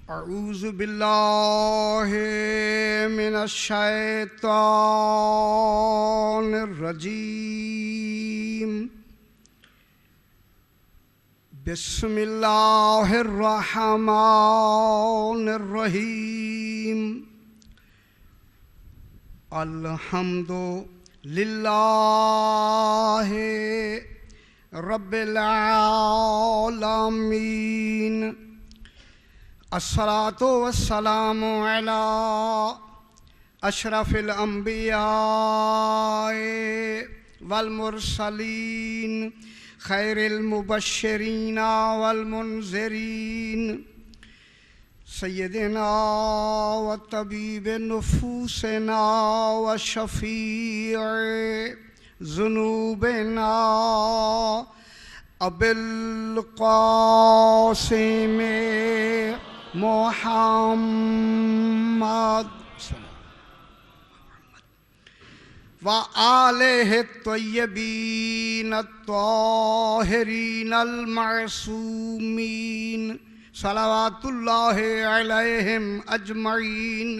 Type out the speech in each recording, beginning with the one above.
अऊज़ु बिल्लाहि मिनश शैतानिर रजीम। बिस्मिल्लाहिर रहमानिर रहीम। अल्हम्दुलिल्लाहि रब्बिल आलमीन। अस्सलातु वस्सलामु अला अशरफिल अंबिया वल मुरसलीन खैरिल मुबश्शिरीन वल मुनज़िरीन सय्यदिना व तबीब नुफूसिना व शफ़ीअ ज़ुनूबिना अबिल क़ासिम मुहम्मद व आलिहि त्वय्यबीन त्वाहिरीन अल मासूमीन सलावतुल्लाहि अलैहिम अजमईन।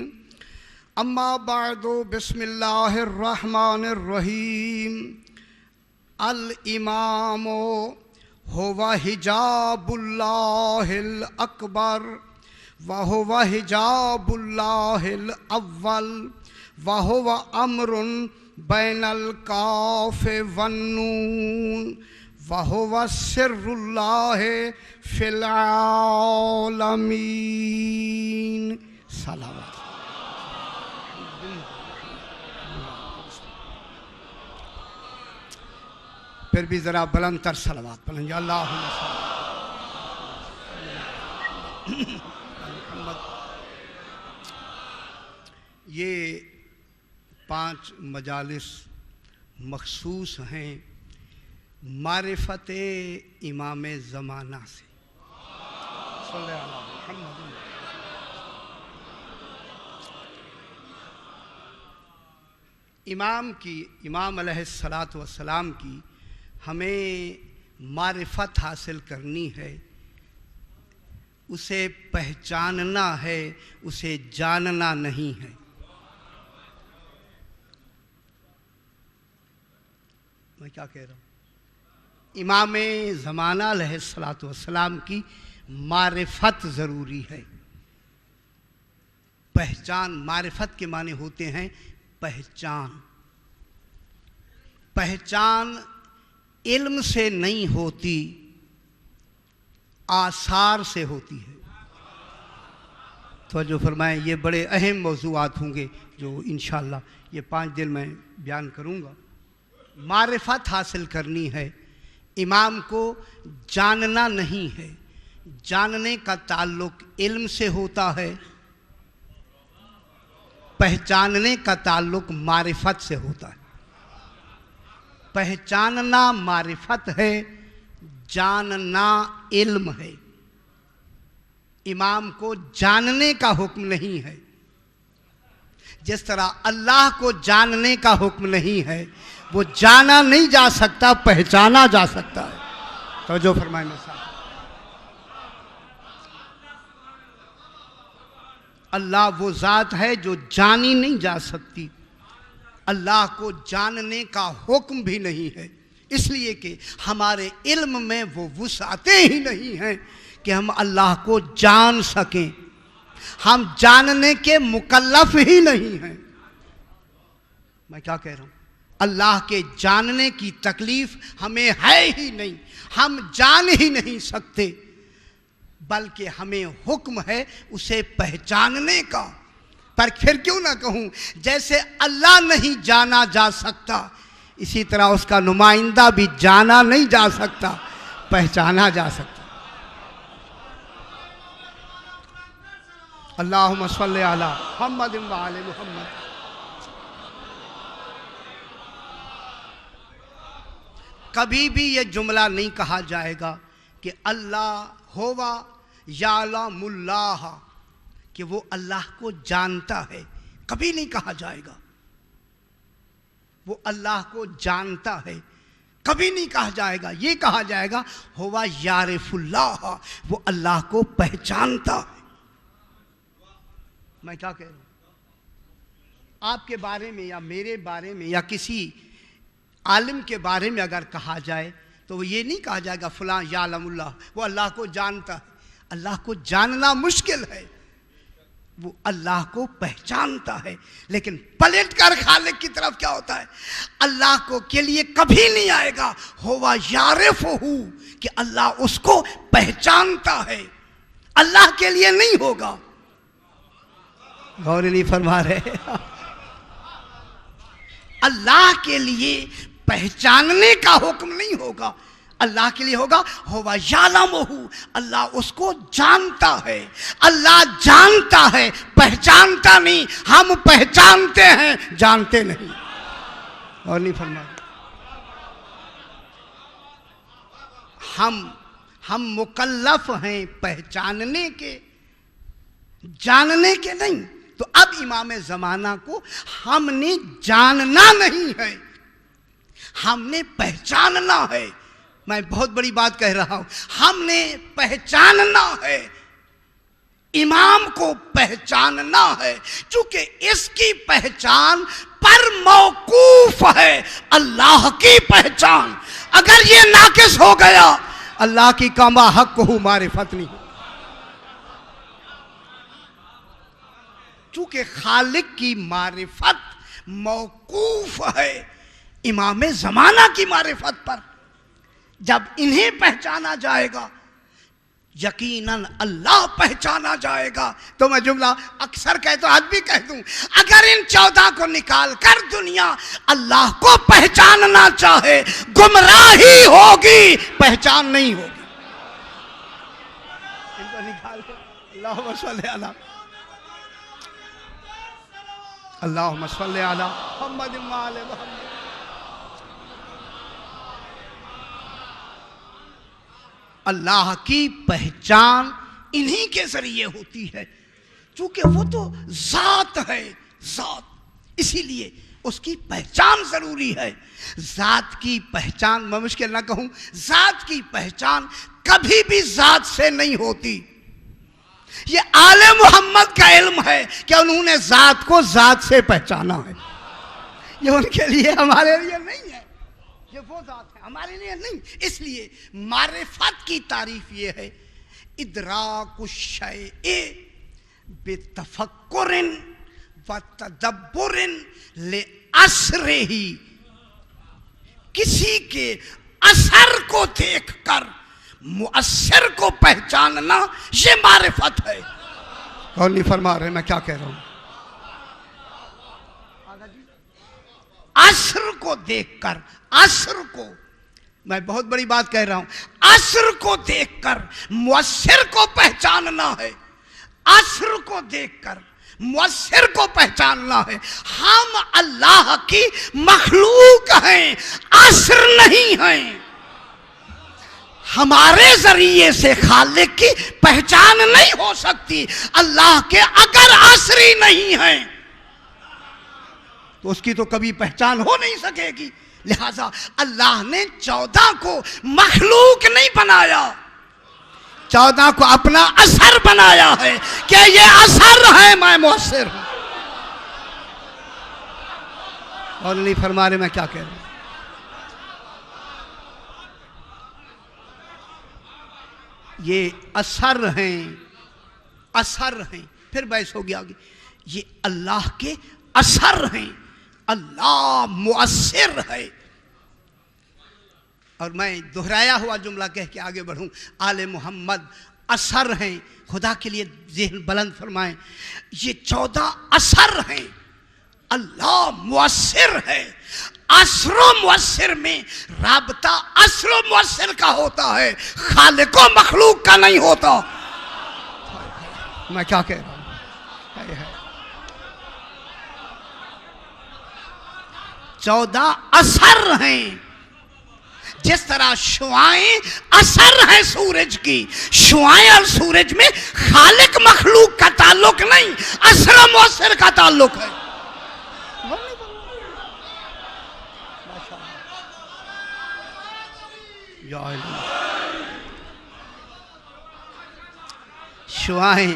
अम्मा बअदु बिस्मिल्लाहिर रहमानिर रहीम। अल इमामो हुवा हिजाबुल्लाहिल अकबर व हुवा हिजाबुल्लाहिल अव्वल व हुवा अम्रुन बैनल काफ वन्नून व हुवा सिर्रुल्लाहि फिल आलमीन। सलावत। फिर भी ज़रा बुलंद तर सलावत पढ़ेंगे। अल्लाहुम्मा ये 5 मजालिस मखसूस हैं मारिफत इमाम ज़माना से। इमाम अलैहिस्सलातु वस्सलाम की हमें मारिफत हासिल करनी है, उसे पहचानना है, उसे जानना नहीं है। मैं क्या कह रहा हूँ? इमाम ज़माना अलैहिस्सलातु वस्सलाम की मारिफत ज़रूरी है, पहचान। मारिफत के माने होते हैं पहचान। पहचान इल्म से नहीं होती, आसार से होती है। तो जो फरमाएं, ये बड़े अहम मौज़ूआत होंगे जो इंशाअल्लाह ये 5 दिन में बयान करूँगा। मारिफत हासिल करनी है, इमाम को जानना नहीं है। जानने का ताल्लुक़ इल्म से होता है, पहचानने का ताल्लुक़ मारिफत से होता है। पहचानना मारिफत है, जानना इल्म है। इमाम को जानने का हुक्म नहीं है। जिस तरह अल्लाह को जानने का हुक्म नहीं है, वो जाना नहीं जा सकता, पहचाना जा सकता है। तो जो फरमाए मेरे साथ, अल्लाह वो ज़ात है जो जानी नहीं जा सकती। अल्लाह को जानने का हुक्म भी नहीं है, इसलिए कि हमारे इल्म में वो वुसअत ही नहीं है कि हम अल्लाह को जान सकें। हम जानने के मुकल्लफ ही नहीं हैं। मैं क्या कह रहा हूँ? अल्लाह के जानने की तकलीफ हमें है ही नहीं, हम जान ही नहीं सकते, बल्कि हमें हुक्म है उसे पहचानने का। पर फिर क्यों ना कहूँ, जैसे अल्लाह नहीं जाना जा सकता, इसी तरह उसका नुमाइंदा भी जाना नहीं जा सकता, पहचाना जा सकता। अल्लाहुम्मा सल्लि अला मुहम्मद व आले मुहम्मद। कभी भी ये जुमला नहीं कहा जाएगा कि अल्लाह होवा यालमुल्लाह, कि वो अल्लाह को जानता है। कभी नहीं कहा जाएगा वो अल्लाह को जानता है। कभी नहीं कहा जाएगा, ये कहा जाएगा हुवा यारिफुल्लाह, वो अल्लाह को पहचानता है। मैं क्या कह रहा हूं, आपके बारे में या मेरे बारे में या किसी आलिम के बारे में अगर कहा जाए तो वो ये नहीं कहा जाएगा फलां यालमुल्लाह, वो अल्लाह को जानता है। अल्लाह को जानना मुश्किल है, वो अल्लाह को पहचानता है। लेकिन पलट कर खालिक की तरफ क्या होता है, अल्लाह को के लिए कभी नहीं आएगा होवा यारिफहू, कि अल्लाह उसको पहचानता है, अल्लाह के लिए नहीं होगा। गौर नहीं फरमा रहे। अल्लाह के लिए पहचानने का हुक्म नहीं होगा, अल्लाह के लिए होगा होवा यालमुहू, अल्लाह उसको जानता है। अल्लाह जानता है, पहचानता नहीं। हम पहचानते हैं, जानते नहीं। और नहीं फरमा, हम मुकल्लफ हैं पहचानने के, जानने के नहीं। तो अब इमाम ज़माना को हमने जानना नहीं है, हमने पहचानना है। मैं बहुत बड़ी बात कह रहा हूं, हमने पहचानना है, इमाम को पहचानना है, क्योंकि इसकी पहचान पर मौकूफ है अल्लाह की पहचान। अगर ये नाकिस हो गया, अल्लाह की कामा हक को मारिफत नहीं, चूंकि खालिक की मारिफत मौकूफ है इमाम ज़माना की मारिफत पर। जब इन्हें पहचाना जाएगा, यकीनन अल्लाह पहचाना जाएगा। तो मैं जुमला अक्सर कहता हूं, आज भी कह दूं, अगर इन 14 को निकाल कर दुनिया अल्लाह को पहचानना चाहे, गुमराही होगी, पहचान नहीं होगी। इनको निकाल के अल्लाहुम्मा सल्ली अला अल्लाहुम्मा सल्ली अला मुहम्मद व आले मुहम्मद। अल्लाह की पहचान इन्हीं के जरिए होती है, क्योंकि वो तो जात है, जात, इसीलिए उसकी पहचान जरूरी है। जात की पहचान, मैं मुश्किल ना कहूं, जात की पहचान कभी भी जात से नहीं होती। ये आले मोहम्मद का इल्म है कि उन्होंने जात को जात से पहचाना है। ये उनके लिए, हमारे लिए नहीं है। ये वो जात है, हमारे लिए नहीं। इसलिए मारिफत की तारीफ ये है, इदराकुश शैए बितफक्कुरिन व तदब्बुरिन ले असरिही, किसी के असर को देखकर मुअस्सिर को पहचानना, ये मारिफत है। और नहीं फरमा रहे मैं क्या कह रहा हूं, असर को देखकर, असर को, मैं बहुत बड़ी बात कह रहा हूं, असर को देखकर मुअस्सिर को पहचानना है, असर को देखकर मुअस्सिर को पहचानना है। हम अल्लाह की मखलूक हैं, असर नहीं हैं। हमारे जरिए से खालिक की पहचान नहीं हो सकती। अल्लाह के अगर असरी नहीं है तो उसकी तो कभी पहचान हो नहीं सकेगी। लिहाजा अल्लाह ने 14 को मखलूक नहीं बनाया, 14 को अपना असर बनाया है कि ये असर है, मैं मुअस्सिर हूं। और नहीं फरमा रहे मैं क्या कह रहा हूं, ये असर हैं, असर हैं। फिर बहस होगी आगे, ये अल्लाह के असर हैं, अल्लाह मुअस्सिर है। और मैं दोहराया हुआ जुमला कह के आगे बढ़ूं, आले मोहम्मद असर हैं। खुदा के लिए ज़हन बुलंद फरमाएं, ये 14 असर हैं, अल्लाह मुअस्सिर है। असरो मुअस्सिर में राबता असरो मुअस्सिर का होता है, खालिको मखलूक का नहीं होता। मैं क्या कह रहा हूं, 14 असर हैं। जिस तरह शुआएं असर हैं सूरज की, शुआएं और सूरज में खालिक मखलूक का ताल्लुक नहीं, असर मुअस्सिर का ताल्लुक है। शुआएं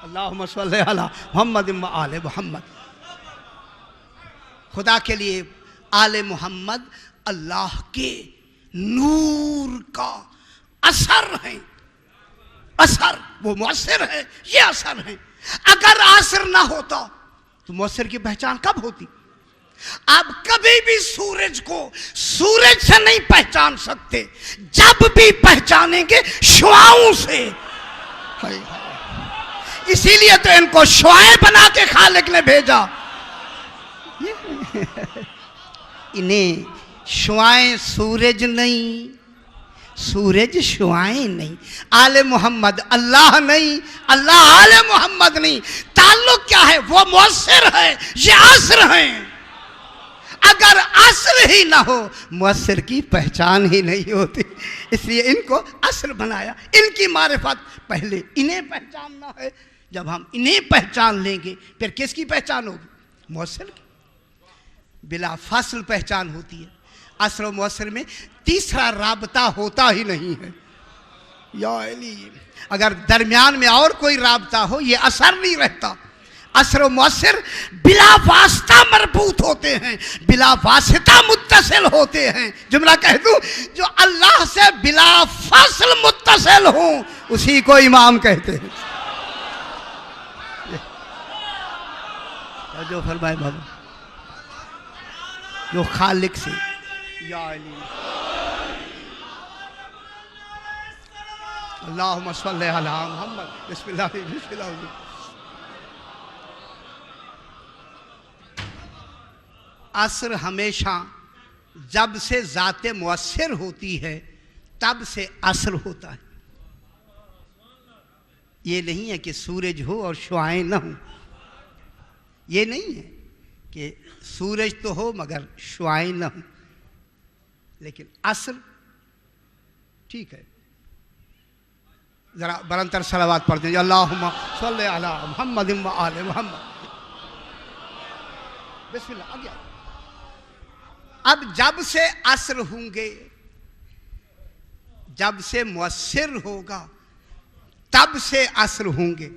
अल्लाहुम्मा सल्ली अला मुहम्मद व आले मुहम्मद। खुदा के लिए आले मोहम्मद अल्लाह के नूर का असर है, असर, वो मुअस्सिर है, ये असर है। अगर असर ना होता तो मुअस्सिर की पहचान कब होती? आप कभी भी सूरज को सूरज से नहीं पहचान सकते, जब भी पहचानेंगे शुआओं से। इसीलिए तो इनको शुआएं बना के खालिक ने भेजा। इन्हें शुआएं सूरज नहीं, सूरज शुआएं नहीं, आले मोहम्मद अल्लाह नहीं, अल्लाह आले मोहम्मद नहीं। ताल्लुक क्या है? वो मुअस्सिर है, ये असर है। अगर असर ही ना हो मुअस्सिर की पहचान ही नहीं होती। इसलिए इनको असर बनाया। इनकी मारिफत पहले इन्हें पहचानना है। जब हम इन्हें पहचान लेंगे फिर किसकी पहचान होगी? मुअस्सिर की। बिला फासिल पहचान होती है। असर और मुअस्सिर में तीसरा राबता होता ही नहीं है। या अली, अगर दरमियान में और कोई राबता हो ये असर नहीं रहता। असर और मुअस्सिर बिला वास्ता मरबूत होते हैं, बिला वास्ता मुत्तसिल होते हैं। जुमला कह दूं, जो अल्लाह से बिला फासिल मुत्तसिल हो उसी को इमाम कहते हैं। जो फरमाए बाबा, जो खालिक से, या अली अल्लाहुम्मा सल्ली अला मुहम्मद। बिस्मिल्लाह बिस्मिल्लाह। असर हमेशा जब से ज़ाते मुअस्सिर होती है तब से असर होता है। ये नहीं है कि सूरज हो और शुआएं ना हो। ये नहीं है कि सूरज तो हो मगर शुआएं ना हो, लेकिन असर ठीक है। ज़रा बरंतर सलावत पढ़ते हैं, अल्लाहुम्मा सल्ली अला मुहम्मद व आले मुहम्मद। बिस्मिल्लाह। आ गया। अब जब से असर होंगे, जब से मुअस्सिर होगा तब से असर होंगे।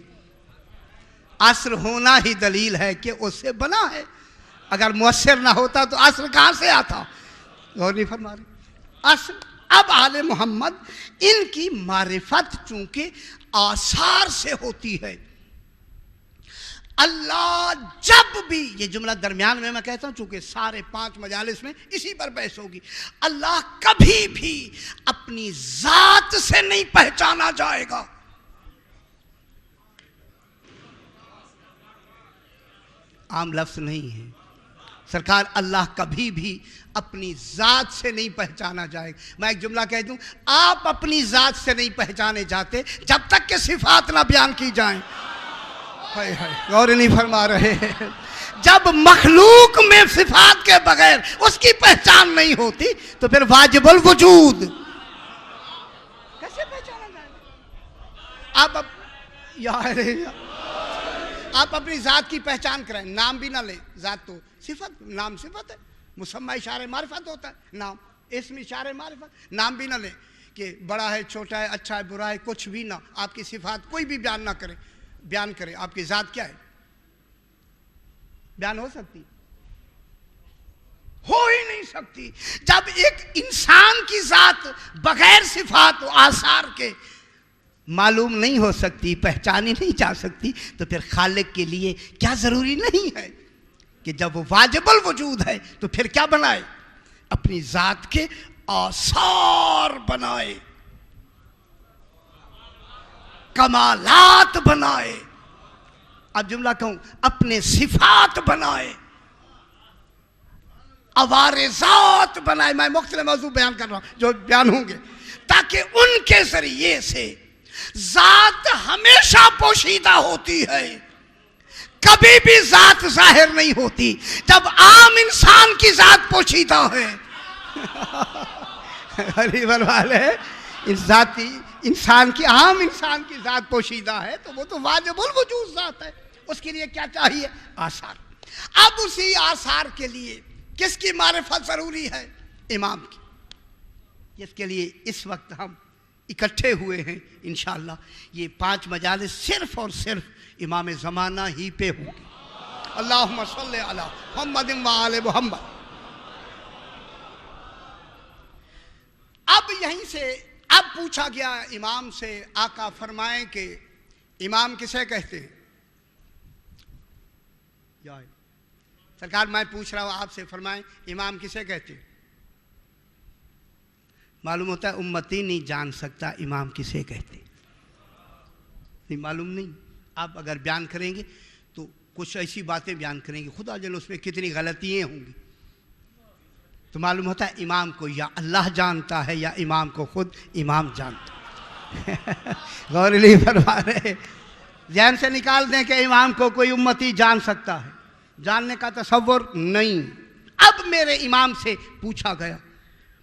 असर होना ही दलील है कि उससे बना है। अगर मुअस्सिर ना होता तो असर कहां से आता? गौर नहीं फरमा रहे। असर। अब आले मोहम्मद इनकी मारिफत चूंकि आसार से होती है। अल्लाह जब भी, ये जुमला दरमियान में मैं कहता हूं चूंकि सारे 5 मजालिस में इसी पर बहस होगी, अल्लाह कभी भी अपनी जात से नहीं पहचाना जाएगा। आम लफ्ज नहीं है सरकार, अल्लाह कभी भी अपनी जात से नहीं पहचाना जाएगा। मैं एक जुमला कह दूं, आप अपनी जात से नहीं पहचाने जाते जब तक कि सिफात ना बयान की जाएं। गौर नहीं फरमा रहे हैं। जब मखलूक में सिफात के बगैर उसकी पहचान नहीं होती तो फिर वाजिबुल वजूद कैसे पहचाना जाएगा? आप अपनी जात की पहचान करें, नाम भी ना लें। जात तो सिफत, नाम सिफत है। मुसम्मा इशारे मारिफत होता है नाम, इसमें इशारे मारिफत। नाम भी ना लें कि बड़ा है, छोटा है, अच्छा है, बुरा है, कुछ भी ना। आपकी सिफात कोई भी बयान ना करे, बयान करे आपकी जात क्या है, बयान हो सकती? हो ही नहीं सकती। जब एक इंसान की जात बगैर सिफात आसार के मालूम नहीं हो सकती, पहचानी नहीं जा सकती, तो फिर खालिक के लिए क्या जरूरी नहीं है कि जब वो वाजिबुल वजूद है तो फिर क्या बनाए? अपनी जात के आसार बनाए, कमालात बनाए। अब जुमला कहूं, अपने सिफात बनाए, अवारिजात बनाए। मैं मुख्तलिफ मौजू बयान कर रहा हूं जो बयान होंगे, ताकि उनके जरिए से जात हमेशा पोशीदा होती है, कभी भी जात जाहिर नहीं होती। जब आम इंसान की जात पोशीदा है वाले जाती इंसान की, आम इंसान की जात पोशीदा है तो वो तो वाजिबुल वजूद जात है। उसके लिए क्या चाहिए? आसार। अब उसी आसार के लिए किसकी मारिफत जरूरी है? इमाम की, जिसके लिए इस वक्त हम इकट्ठे हुए हैं, इंशाअल्लाह ये 5 मजालिस सिर्फ और सिर्फ इमाम ज़माना ही पे होंगी। अल्लाहुम्मा सल्ली अला मुहम्मद व आले मुहम्मद। अब यहीं से अब पूछा गया इमाम से, आका फरमाएं कि इमाम किसे कहते हैं? सरकार मैं पूछ रहा हूं आपसे, फरमाएं इमाम किसे कहते हैं? मालूम होता है उम्मती नहीं जान सकता इमाम किसे कहते, नहीं मालूम नहीं। आप अगर बयान करेंगे तो कुछ ऐसी बातें बयान करेंगे, खुदा जाने उसमें कितनी गलतियाँ होंगी, तो मालूम होता है इमाम को या अल्लाह जानता है या इमाम को खुद इमाम जानता है। गौर नहीं फरमा रहे, ज़हन से निकाल दें कि इमाम को कोई उम्मती जान सकता है, जानने का तसव्वुर नहीं। अब मेरे इमाम से पूछा गया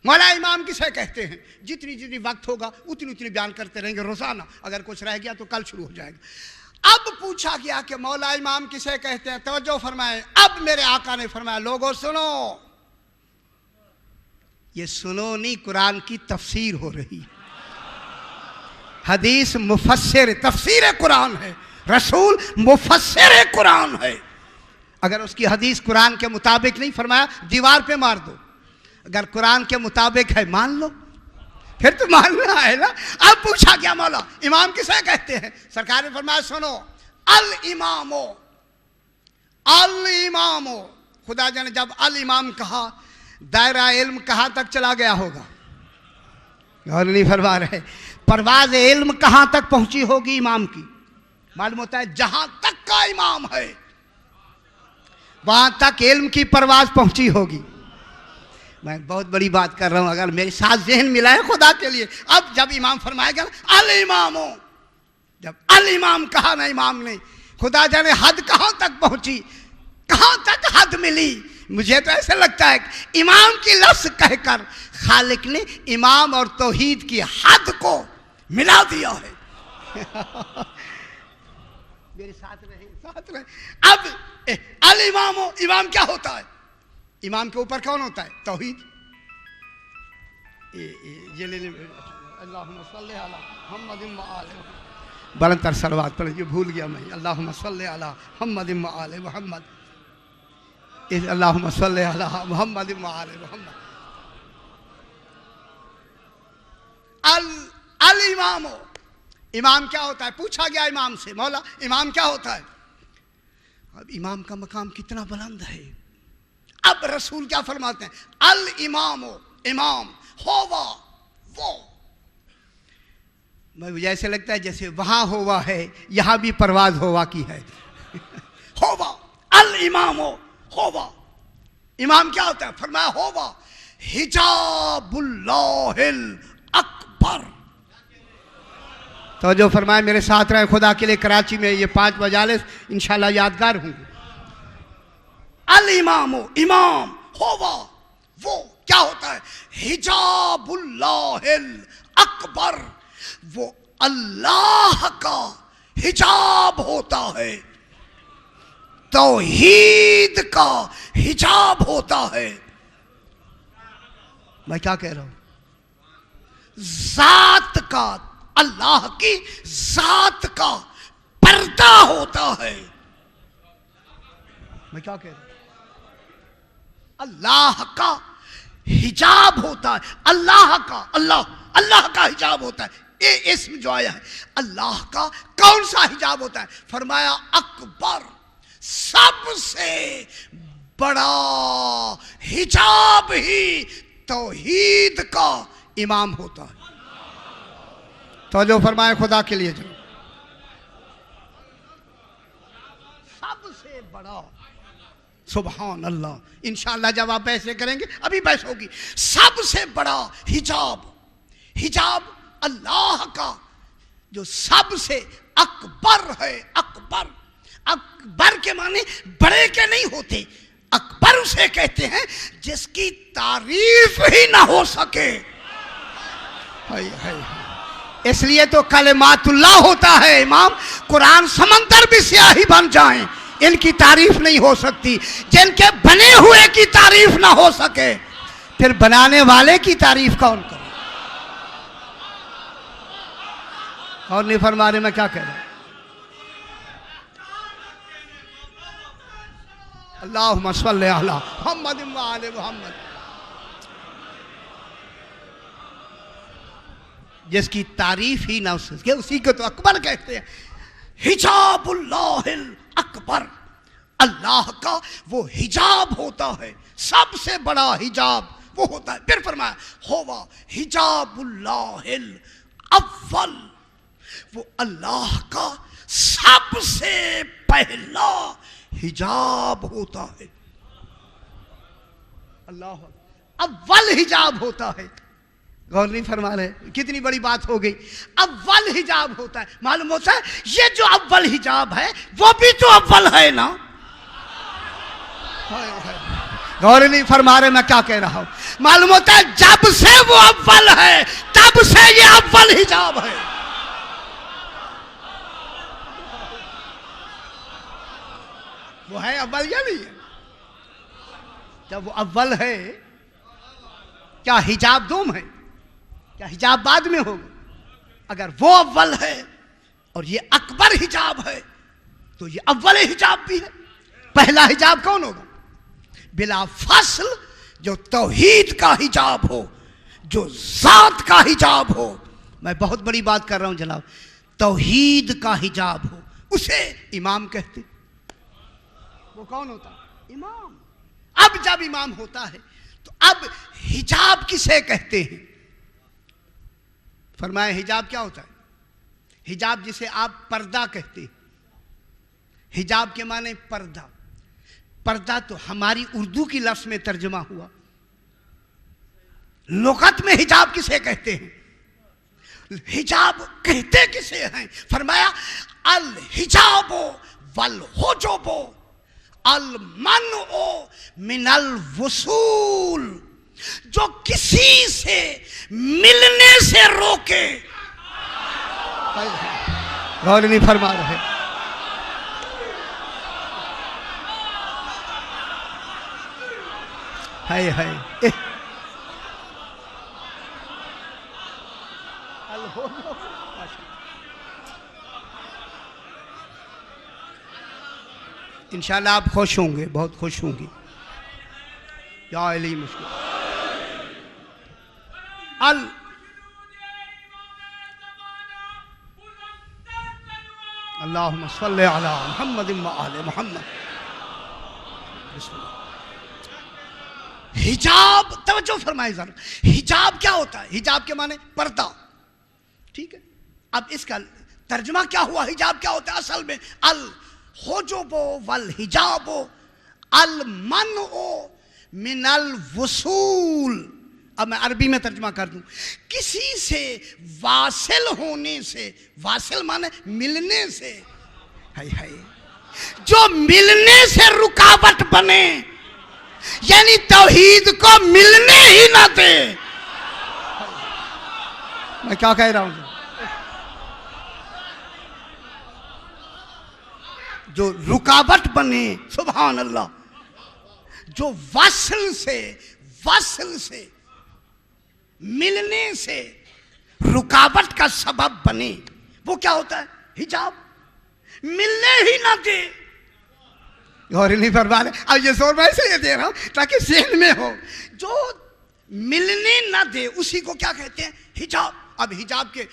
मौला इमाम किसे कहते हैं? जितनी जितनी वक्त होगा उतनी उतनी बयान करते रहेंगे रोज़ाना, अगर कुछ रह गया तो कल शुरू हो जाएगा। अब पूछा गया कि मौला इमाम किसे कहते हैं? तवज्जो फरमाएं। अब मेरे आका ने फरमाया लोगों सुनो, ये सुनो नहीं, कुरान की तफसीर हो रही है। हदीस मुफस्सिर तफसीर कुरान है, रसूल मुफस्सिर कुरान है। अगर उसकी हदीस कुरान के मुताबिक नहीं, फरमाया दीवार पे मार दो, अगर कुरान के मुताबिक है मान लो, फिर तो मानना है ना। अब पूछा गया मौला इमाम किसे कहते हैं? सरकार ने फरमाया सुनो, अल इमामो, अल इमामो। खुदा जाने जब अल इमाम कहा, दायरा इल्म कहाँ तक चला गया होगा? और नहीं फरमा रहे, परवाज इल्म कहाँ तक पहुंची होगी इमाम की? मालूम होता है जहां तक का इमाम है वहां तक इल्म की परवाज पहुंची होगी। मैं बहुत बड़ी बात कर रहा हूं, अगर मेरे साथ जहन मिला है खुदा के लिए। अब जब इमाम फरमाएगा अल इमामो, जब अल इमाम कहा ना इमाम ने, खुदा जाने हद कहां तक पहुंची, कहां तक हद मिली। मुझे तो ऐसा लगता है कि इमाम की लफ्ज कहकर खालिक ने इमाम और तौहीद की हद को मिला दिया है। मेरे साथ रहे, साथ रहे। अब अल इमामो, इमाम क्या होता है? इमाम के ऊपर कौन होता है? तौहीद। ये ले अल्लाहुम्मा सल्ली अला मुहम्मद व आले मुहम्मद। बुलंद सलवात पढ़, ये भूल गया मैं। अल्लाहुम्मा सल्ली अला मुहम्मद व आले मुहम्मद, अल्लाहुम्मा सल्ली अला मुहम्मद व आले मुहम्मद। अल इमामो, इमाम क्या होता है? पूछा गया इमाम से मौला इमाम क्या होता है? अब इमाम का मकाम कितना बुलंद है। अब रसूल क्या फरमाते हैं? अल इमामो, इमाम होवा वो। मुझे ऐसे लगता है जैसे वहां होवा है यहां भी परवाज होवा की है। होवा, अल इमामो होवा। इमाम क्या होता है? फरमाया होवा हिजाबुल्लाहिल अकबर। तो जो फरमाए मेरे साथ रहे खुदा के लिए, कराची में ये 5 मजालिस इंशाल्लाह यादगार होंगे। अल इमामो, इमाम होवा वो क्या होता है? हिजाबुल्लाहिल अकबर, वो अल्लाह का हिजाब होता है, तौहीद का हिजाब होता है। मैं क्या कह रहा हूं? जात का, अल्लाह की जात का पर्दा होता है। मैं क्या कह रहा हूं? अल्लाह का हिजाब होता है, अल्लाह का, अल्लाह का हिजाब होता है। ये इसम जो आया है अल्लाह का, कौन सा हिजाब होता है? फरमाया अकबर, सबसे बड़ा हिजाब ही तौहीद का इमाम होता है। तो जो फरमाए खुदा के लिए, जो सबसे बड़ा, सुभान अल्लाह। इंशाअल्लाह जब आप ऐसे करेंगे, अभी बहस होगी। सबसे बड़ा हिजाब, हिजाब अल्लाह का जो सबसे अकबर है। अकबर, अकबर के माने बड़े के नहीं होते, अकबर उसे कहते हैं जिसकी तारीफ ही ना हो सके। इसलिए तो कलिमातुल्लाह होता है इमाम। कुरान समंदर भी स्याही बन जाएं, इनकी तारीफ नहीं हो सकती। जिनके बने हुए की तारीफ ना हो सके, फिर बनाने वाले की तारीफ कौन करे? और नहीं फरमा रहे मैं क्या कह रहा हूं। अल्लाहुम्मा सल्ली अला मुहम्मद व आले मुहम्मद। जिसकी तारीफ ही ना उसके, उसी को तो अकबर कहते हैं। हिजाबुल्लाहिल अकबर, अल्लाह का वो हिजाब होता है, सबसे बड़ा हिजाब वो होता है। फिर फरमाया होवा हिजाबुल्लाहिल अव्वल, वो अल्लाह का सबसे पहला हिजाब होता है। अल्लाह अव्वल हिजाब होता है। गौर नहीं फरमा रहे, कितनी बड़ी बात हो गई। अव्वल हिजाब होता है, मालूम होता है ये जो अव्वल हिजाब है वो भी तो अव्वल है ना। गौर नहीं फरमा रहे मैं क्या कह रहा हूं। मालूम होता है जब से वो अव्वल है तब से ये अव्वल हिजाब है। वो है अव्वल या नहीं है? जब वो अव्वल है, क्या हिजाब दोम है? क्या हिजाब बाद में होगा? अगर वो अव्वल है और ये अकबर हिजाब है तो ये अव्वल हिजाब भी है। पहला हिजाब कौन होगा? बिला फसल जो तौहीद का हिजाब हो, जो जात का हिजाब हो। मैं बहुत बड़ी बात कर रहा हूं जनाब। तौहीद का हिजाब हो उसे इमाम कहते। वो कौन होता? इमाम। अब जब इमाम होता है तो अब हिजाब किसे कहते हैं? फरमाया हिजाब क्या होता है? हिजाब जिसे आप पर्दा कहते हैं। हिजाब के माने पर्दा। पर्दा तो हमारी उर्दू की लफ्ज में तर्जुमा हुआ। लुगत में हिजाब किसे कहते हैं? हिजाब कहते किसे हैं? फरमाया अल हिजाबो वल हुजुबो अल मनो मिनल वसूल, जो किसी से मिलने से रोके। गौर नहीं फरमा रहे। है इंशाल्लाह आप खुश होंगे, बहुत खुश होंगे। या अली मुश्किल अल अल्लाहुम्मा सल्ली अला मुहम्मद व आले मुहम्मद। हिजाब, तवज्जो फरमाए जरा। हिजाब क्या होता है? हिजाब के माने पर्दा। ठीक है, अब इसका तर्जुमा क्या हुआ? हिजाब क्या होता है असल में? अल हुजुबो वल हिजाबो अल मनो मिनल वसूल। अब मैं अरबी में तर्जुमा कर दूं। किसी से वासिल होने से, वासिल माने मिलने से, है जो मिलने से रुकावट बने, यानी तौहीद को मिलने ही ना दे। मैं क्या कह रहा हूं? जो रुकावट बने, सुभान अल्लाह, जो वसल से मिलने से रुकावट का सबब बने, वो क्या होता है? हिजाब। मिलने ही ना दे। और नहीं फरमा रहे। अब ये जोर मैं इसलिए दे रहा हूं ताकि ज़हन में हो। जो मिलने ना दे उसी को क्या कहते हैं? हिजाब। अब हिजाब के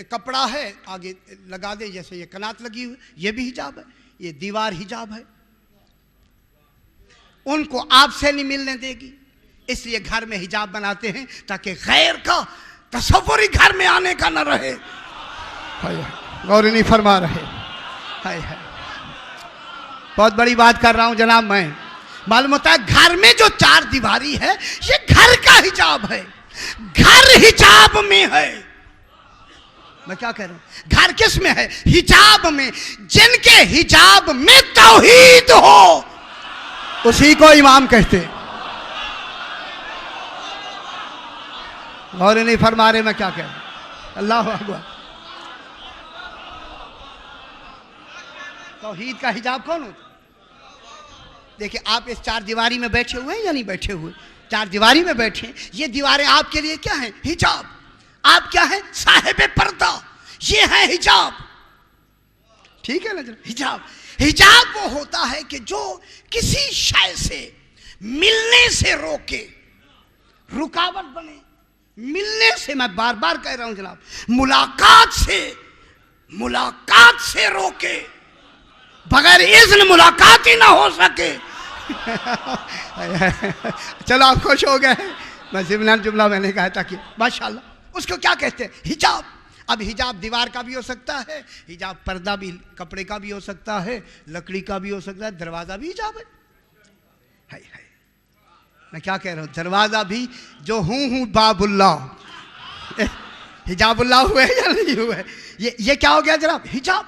कपड़ा है आगे लगा दे, जैसे ये कनात लगी हुई, ये भी हिजाब है। ये दीवार हिजाब है, उनको आपसे नहीं मिलने देगी। इसलिए घर में हिजाब बनाते हैं ताकि गैर का तसव्वुर ही घर में आने का न रहे। गौर नहीं फरमा रहे। है बहुत बड़ी बात कर रहा हूं जनाब मैं। मालूम होता है घर में जो चार दीवारी है ये घर का हिजाब है। घर हिजाब में है। मैं क्या कह रहा हूं? घर किस में है? हिजाब में। जिनके हिजाब में तौहीद हो उसी को इमाम कहते हैं। और नहीं फरमा रहे मैं क्या कह रहा हूं? अल्लाह अकबर। तौहीद का हिजाब कौन होता? देखिए आप इस चार दीवारी में बैठे हुए हैं या नहीं बैठे हुए? चार दीवारी में बैठे हैं। ये दीवारें आपके लिए क्या हैं? हिजाब। आप क्या हैं? साहिब पर्दा। ये है हिजाब। ठीक है ना जनाब? हिजाब, हिजाब वो होता है कि जो किसी शय से मिलने से रोके, रुकावट बने। मिलने से, मैं बार बार कह रहा हूं जनाब, मुलाकात से रोके, बगैर इज़्न मुलाकात ही ना हो सके। चलो आप खुश हो गए। मैं जिमनान जुमला मैंने कहा था कि माशाल्लाह। उसको क्या कहते हैं? हिजाब। अब हिजाब दीवार का भी हो सकता है, हिजाब पर्दा भी कपड़े का भी हो सकता है, लकड़ी का भी हो सकता है, दरवाज़ा भी हिजाब है। मैं क्या कह रहा हूँ? दरवाज़ा भी जो हूँ बाबुल्ला, हिजाबुल्लाह हुए या नहीं हुए? ये क्या हो गया जनाब? हिजाब।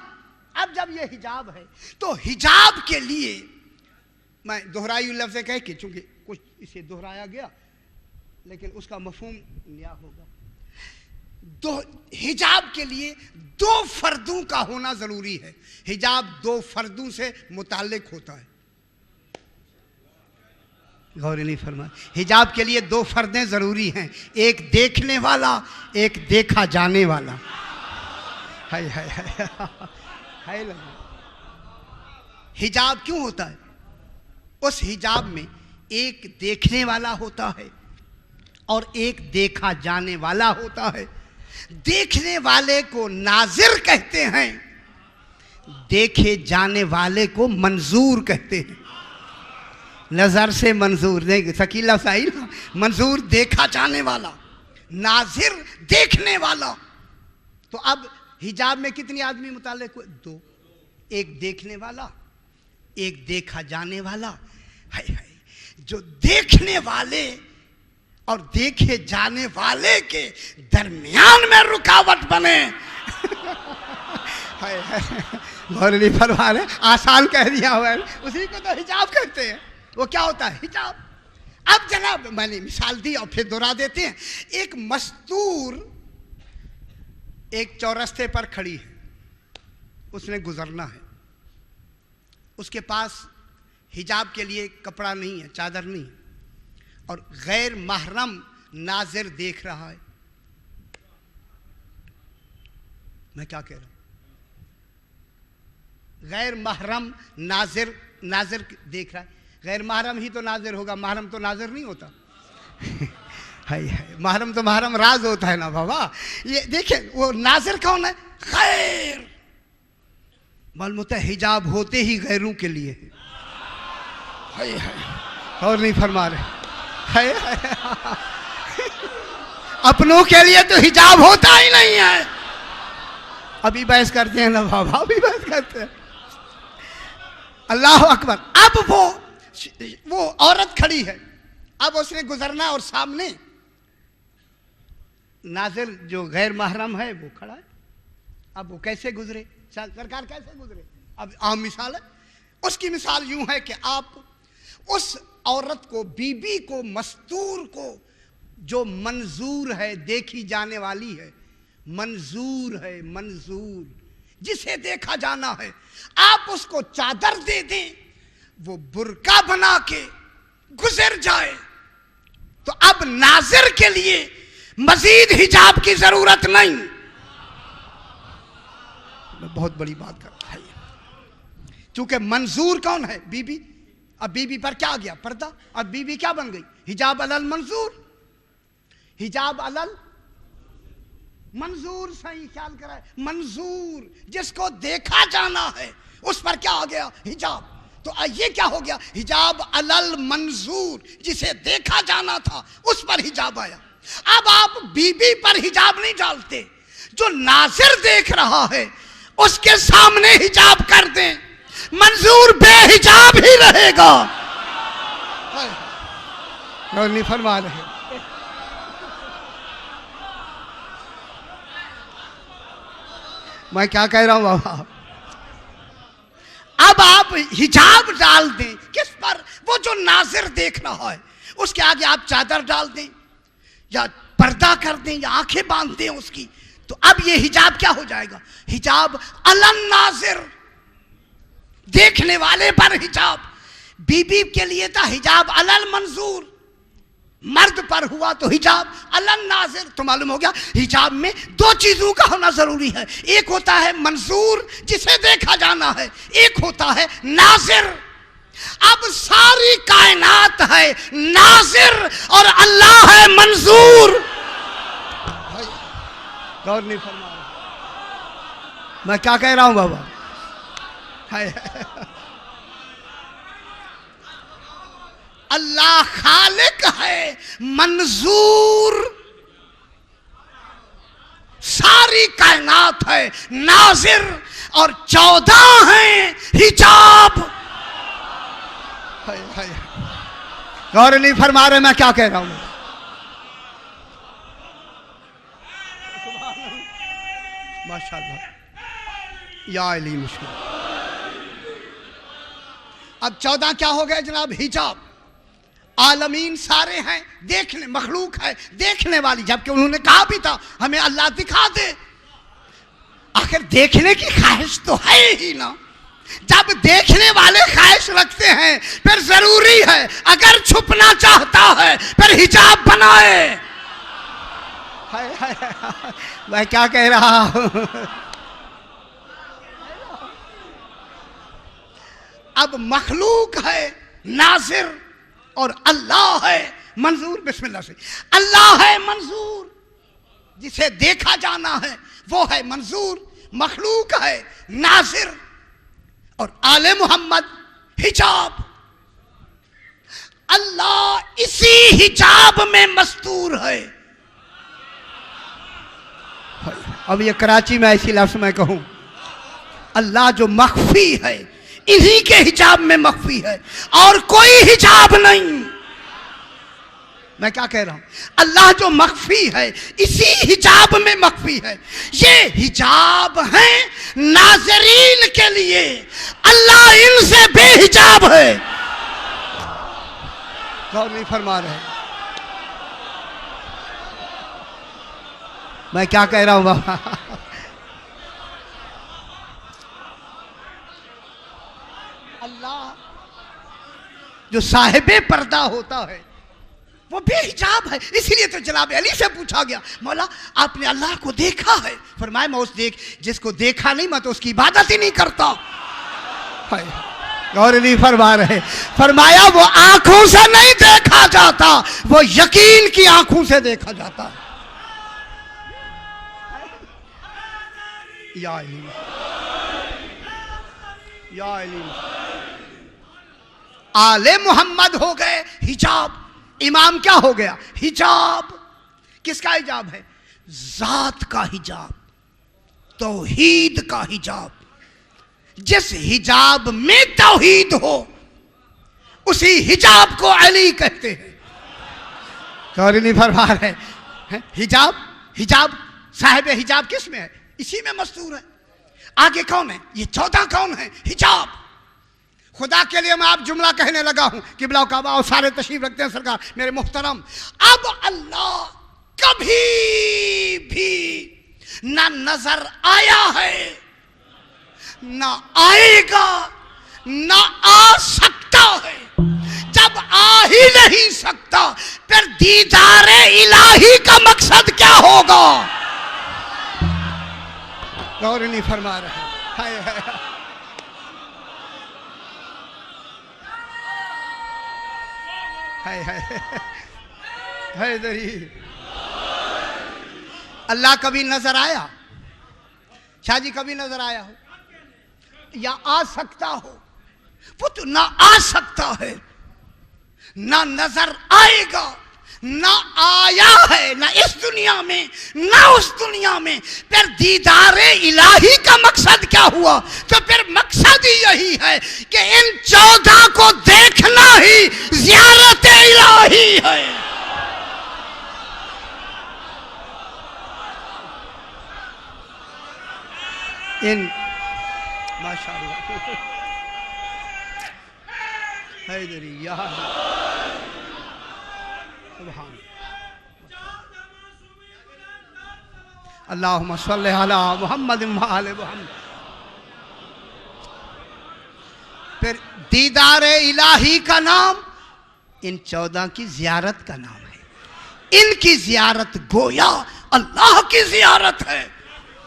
अब जब ये हिजाब है तो हिजाब के लिए मैं दोहराई लफ्ज़ से कह के, चूंकि कुछ इसे दोहराया गया लेकिन उसका मफहूम नया होगा। हिजाब के लिए दो फर्दों का होना ज़रूरी है। हिजाब दो फर्दों से मुताल्लिक होता है। गौर नहीं फरमा? हिजाब के लिए दो फर्दें ज़रूरी हैं, एक देखने वाला, एक देखा जाने वाला। हाय हाय हाय हाय लगा। हिजाब क्यों होता है? उस हिजाब में एक देखने वाला होता है और एक देखा जाने वाला होता है। देखने वाले को नाजिर कहते हैं, देखे जाने वाले को मंजूर कहते हैं। नजर से मंजूर नहीं, शकीला साहिल, मंजूर देखा जाने वाला, नाजिर देखने वाला। तो अब हिजाब में कितने आदमी मुताल्लिक हुए? दो। एक देखने वाला, एक देखा जाने वाला। हाय हाय, जो देखने वाले और देखे जाने वाले के दरमियान में रुकावट बने। हाय हाय, गौर नहीं फरमा रहे? आसान कह दिया हुआ है, उसी को तो हिजाब कहते हैं। वो क्या होता है? हिजाब। अब जनाब मैंने मिसाल दी और फिर दोहरा देते हैं। एक मस्तूर एक चौरस्ते पर खड़ी है, उसने गुजरना है, उसके पास हिजाब के लिए कपड़ा नहीं है, चादर नहीं है, और गैर महरम नाजिर देख रहा है। मैं क्या कह रहा हूं? गैर महरम नाजिर देख रहा है। गैर महरम ही तो नाजिर होगा, महरम तो नाजिर नहीं होता। हाय हाय, महरम तो महरम राज होता है ना बाबा। ये देखिए, वो नाजिर कौन है? गैर। मालूम होता है हिजाब होते ही गैरों के लिए है। हाय हाय, और नहीं फरमा रहे? हाय हाय, अपनों के लिए तो हिजाब होता ही नहीं है। अभी बहस करते हैं ना बाबा, अभी बहस करते हैं। अल्लाह अकबर। अब वो औरत खड़ी है, अब उसने गुजरना और सामने नाजिर जो गैर महरम है वो खड़ा है। अब वो कैसे गुजरे? सरकार कैसे गुजरे? अब आम मिसाल है। उसकी मिसाल यूं है कि आप उस औरत को, बीबी को, मस्तूर को, जो मंजूर है, देखी जाने वाली है, मंजूर है, मंजूर, जिसे देखा जाना है, आप उसको चादर दे दें, वो बुर्का बना के गुजर जाए, तो अब नाजिर के लिए मजीद हिजाब की जरूरत नहीं। बहुत बड़ी बात करता है, क्योंकि मंजूर कौन है? बीबी। अब बीबी पर क्या आ गया? पर्दा। अब बीबी क्या बन गई? हिजाब अलल मंजूर। हिजाब अलल मंजूर, सही ख्याल करा, मंजूर, जिसको देखा जाना है उस पर क्या आ गया? हिजाब। तो ये क्या हो गया? हिजाब अलल मंजूर, जिसे देखा जाना था उस पर हिजाब आया। अब आप बीबी पर हिजाब नहीं डालते, जो नाजिर देख रहा है उसके सामने हिजाब कर दें, मंजूर बेहिजाब ही रहेगा। और नहीं फरमा रहे? मैं क्या कह रहा हूं बाबा? अब आप हिजाब डाल दें किस पर? वो जो नाजिर देख रहा है उसके आगे आप चादर डाल दें या पर्दा कर दें या आंखें बांध दें उसकी, तो अब ये हिजाब क्या हो जाएगा? हिजाब अलल नाजिर, देखने वाले पर हिजाब। बीबी के लिए था हिजाब अलल मंजूर, मर्द पर हुआ तो हिजाब अलन नाज़िर। तो मालूम हो गया हिजाब में दो चीजों का होना जरूरी है, एक होता है मंजूर जिसे देखा जाना है, एक होता है नाज़िर। अब सारी कायनात है नाज़िर और अल्लाह है मंजूर। गौर नहीं फरमा रहा मैं क्या कह रहा हूं बाबा? अल्लाह खालिक है मंजूर, सारी कायनात है नाज़िर और 14 हैं हिजाब। गौर नहीं फरमा रहे मैं क्या कह रहा हूं? माशाअल्लाह या अली मुश्किल। अब 14 क्या हो गए जनाब? हिजाब। आलमीन सारे हैं, देखने मखलूक है देखने वाली, जबकि उन्होंने कहा भी था हमें अल्लाह दिखा दे। आखिर देखने की ख्वाहिश तो है ही ना। जब देखने वाले ख्वाहिश रखते हैं फिर जरूरी है अगर छुपना चाहता है फिर हिजाब बनाए। मैं क्या कह रहा हूं? अब मखलूक है नाज़िर और अल्लाह है मंजूर। बिस्मिल्लाह से। अल्लाह है मंजूर, जिसे देखा जाना है वो है मंजूर, मखलूक है नाज़िर और आले मोहम्मद हिजाब। अल्लाह इसी हिजाब में मस्तूर है। अब ये कराची में ऐसी लफ्ज़ मैं कहूं, अल्लाह जो मख्फी है इन्हीं के हिजाब में मख्फी है और कोई हिजाब नहीं। मैं क्या कह रहा हूं? अल्लाह जो मख्फी है इसी हिजाब में मख्फी है। ये हिजाब है नाज़रीन के लिए, अल्लाह इनसे बेहिजाब है। गौर नहीं फरमा रहे मैं क्या कह रहा हूं बाबा? अल्लाह जो साहिबे पर्दा होता है वो बेहिजाब है। इसीलिए तो जनाब अली से पूछा गया मौला आपने अल्लाह को देखा है? फरमाया मैं उस जिसको देखा नहीं मैं तो उसकी इबादत ही नहीं करता। गौर नहीं फरमा रहे। फरमाया वो आंखों से नहीं देखा जाता, वो यकीन की आंखों से देखा जाता है। या अली या अली। आले मोहम्मद हो गए हिजाब, इमाम क्या हो गया? हिजाब। किसका हिजाब है? जात का हिजाब, तौहीद का हिजाब। जिस हिजाब में तौहीद हो उसी हिजाब को अली कहते हैं। गौर नहीं फरमा रहे। हिजाब हिजाब साहिब हिजाब किस में है? इसी में मस्तूर है। आगे कौन है? ये 14 कौन है? हिजाब। खुदा के लिए मैं आप जुमला कहने लगा हूं कि बिलाव काबा और सारे तशरीफ रखते हैं सरकार मेरे मुहतरम। अब अल्लाह कभी भी ना नजर आया है ना आएगा ना आ सकता है। जब आ ही नहीं सकता फिर दीदारे इलाही का मकसद क्या होगा? गौर नहीं फरमा रहे। हाय हाय हाय हाय हाय दरी। अल्लाह कभी नजर आया? शाहजी कभी नजर आया हो या आ सकता हो? वो तो ना आ सकता है ना नजर आएगा, ना आया है ना इस दुनिया में ना उस दुनिया में। फिर दीदारे इलाही का मकसद क्या हुआ? तो फिर मकसद ही यही है कि इन 14 को देखना ही ज़ियारत इलाही है। इन माशाअल्लाह हैदरी या सुभान अल्लाहुम्मा सल्ली अला मुहम्मद व आले मुहम्मद। फिर दीदार इलाही का नाम इन 14 की ज़ियारत का नाम है। इनकी जियारत गोया अल्लाह की जियारत है।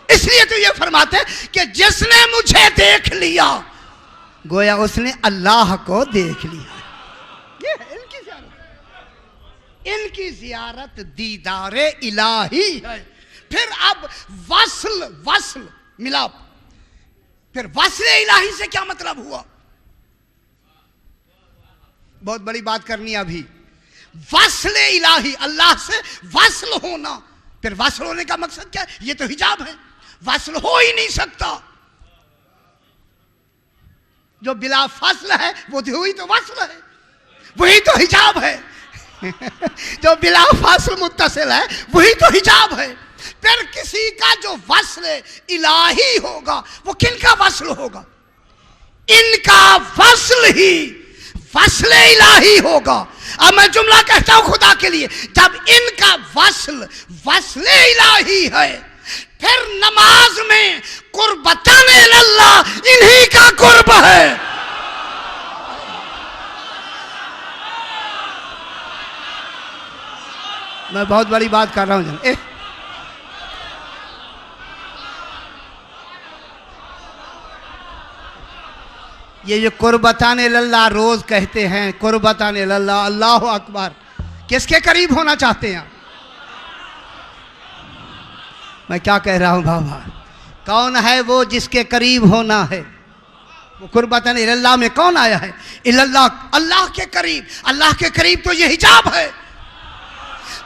इसलिए तो ये फरमाते हैं कि जिसने मुझे देख लिया गोया उसने अल्लाह को देख लिया। ये है इनकी जियारत। इनकी जियारत दीदारे इलाही है। फिर अब वस्ल मिलाप, फिर वस्ल इलाही से क्या मतलब हुआ? बहुत बड़ी बात करनी है अभी। वस्ल इलाही, अल्लाह से वस्ल होना। फिर वस्ल होने का मकसद क्या है? ये तो हिजाब है, वस्ल हो ही नहीं सकता। जो बिला फसल है वो तो हुई तो वस्ल है, वही तो हिजाब है। जो बिला फसल मुत्तसिल है वही तो हिजाब है। फिर किसी का जो वस्ल इलाही होगा वो किनका वस्ल होगा? इनका वस्ल ही वस्ल इलाही होगा। अब मैं जुमला कहता हूं खुदा के लिए, जब इनका वस्ल इलाही है, फिर नमाज में कुर्बतन इल्लल्लाह इन्हीं का कुर्ब है। मैं बहुत बड़ी बात कर रहा हूं। ये जो कुर्बतान इल्लल्लाह रोज कहते हैं, कुर्बतान इल्लल्लाह, अल्लाह अकबर, किसके करीब होना चाहते हैं? मैं क्या कह रहा हूं बाबा? कौन है वो जिसके करीब होना है? वो कुर्बतान इल्लल्लाह में कौन आया है? इल्लल्लाह, अल्लाह के करीब। अल्लाह के करीब तो ये हिजाब है।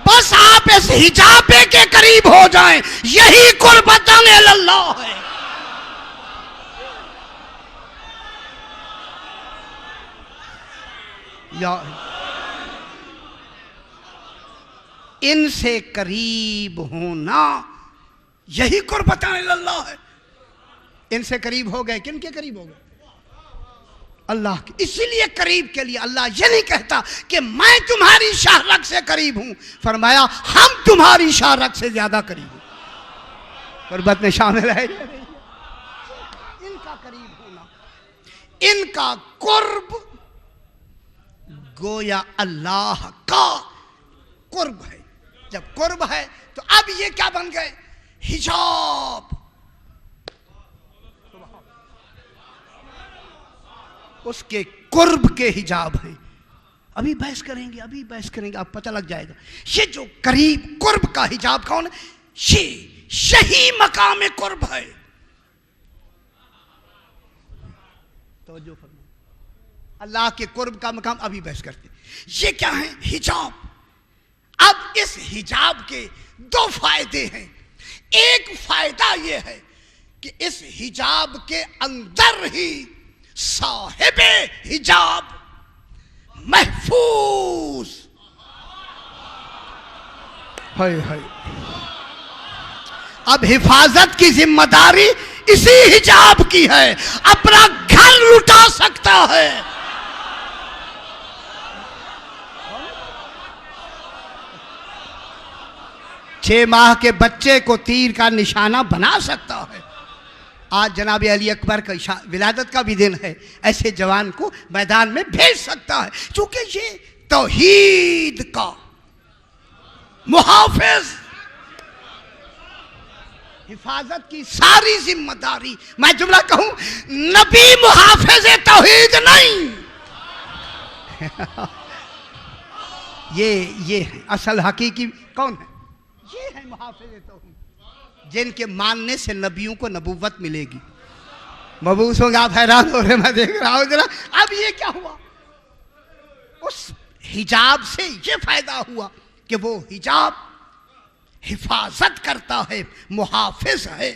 बस आप इस हिजाब के करीब हो जाएं, यही कुर्बतान इल्लल्लाह है। या इनसे करीब होना यही कुर्बतान इल्लल्लाह है। इनसे करीब हो गए, किन के करीब हो गए? अल्लाह के। इसीलिए करीब के लिए अल्लाह ये नहीं कहता कि मैं तुम्हारी शाहरग से करीब हूं, फरमाया हम तुम्हारी शाहरग से ज्यादा करीब हूं। कुर्बत में शामिल है इनका करीब होना। इनका कुर्ब गोया अल्लाह का कुर्ब है। जब कुर्ब है तो अब ये क्या बन गए? हिजाब। उसके कुर्ब के हिजाब हैं। अभी बहस करेंगे, अभी बहस करेंगे, आप पता लग जाएगा। ये जो करीब कुर्ब का हिजाब कौन है? ये यही मकाम कुर्ब है। तो जो अल्लाह के कुर्ब का मकाम अभी बहस करते। ये क्या है? हिजाब। अब इस हिजाब के दो फायदे हैं। एक फायदा ये है कि इस हिजाब के अंदर ही साहिबे हिजाब महफूज है। अब हिफाजत की जिम्मेदारी इसी हिजाब की है। अपना घर लुटा सकता है। 6 माह के बच्चे को तीर का निशाना बना सकता है। आज जनाब अली अकबर का विलादत का भी दिन है, ऐसे जवान को मैदान में भेज सकता है, क्योंकि ये तौहीद का मुहाफिज, हिफाजत की सारी जिम्मेदारी। मैं जुमला कहूं, नबी मुहाफिज तौहीद नहीं। ये है असल हकीकी कौन है? ये है मुहाफिज तौहीद, जिनके मानने से नबियों को नबूवत मिलेगी। मबूस होंगे आप, हैरान हो रहे, मैं देख रहा हूं जरा। अब ये क्या हुआ? उस हिजाब से ये फायदा हुआ कि वो हिजाब हिफाजत करता है, मुहाफिज है।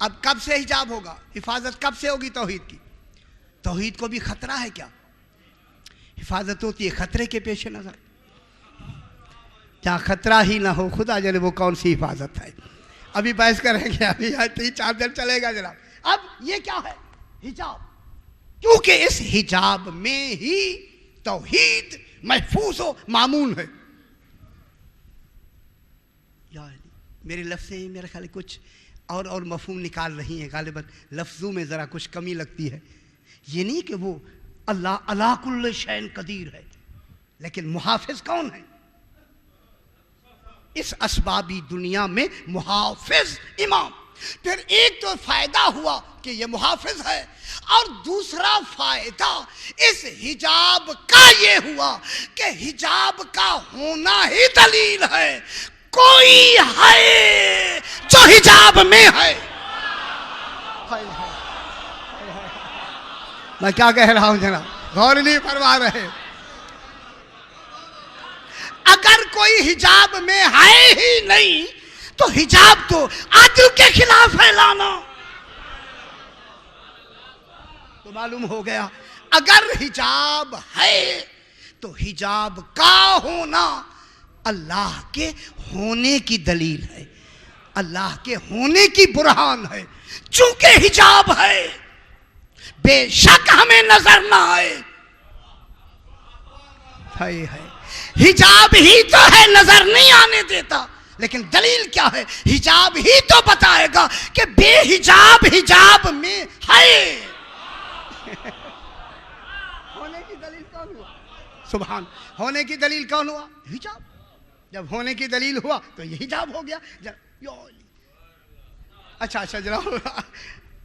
अब कब से हिजाब होगा? हिफाजत कब से होगी तौहीद की? तौहीद को भी खतरा है क्या? हिफाजत होती है खतरे के पेश नजर। जहाँ खतरा ही ना हो, खुदा जाने वो कौन सी हिफाजत है। अभी बहस करेंगे, अभी 3-4 दिन चलेगा जनाब। अब ये क्या है? हिजाब। क्योंकि इस हिजाब में ही तौहीद महफूज हो मामून है। मेरे लफ्ज़ से मेरे ख्याल कुछ और मफहूम निकाल रही हैं, गालिबन लफ्ज़ों में ज़रा कुछ कमी लगती है। ये नहीं कि वो अल्लाह अला कुल्ल शैन कदीर है, लेकिन मुहाफिज कौन है? इस असबाबी दुनिया में मुहाफिज इमाम। फिर एक तो फायदा हुआ कि ये मुहाफिज है, और दूसरा फायदा इस हिजाब का ये हुआ कि हिजाब का होना ही दलील है। कोई है जो हिजाब में है। मैं क्या कह रहा हूं जनाब, गौर नहीं फरमा रहे। अगर कोई हिजाब में है ही नहीं तो हिजाब तो आदिल के खिलाफ है लाना। तो मालूम हो गया, अगर हिजाब है तो हिजाब का होना अल्लाह के होने की दलील है, अल्लाह के होने की बुरहान है। चूंकि हिजाब है, बेशक हमें नजर ना आए, है हिजाब ही तो है, नजर नहीं आने देता। लेकिन दलील क्या है? हिजाब ही तो बताएगा कि बेहिजाब हिजाब में है। होने की दलील कौन हुआ? सुभान। होने की दलील कौन हुआ? हिजाब। जब होने की दलील हुआ तो ये हिजाब हो गया। अच्छा जरा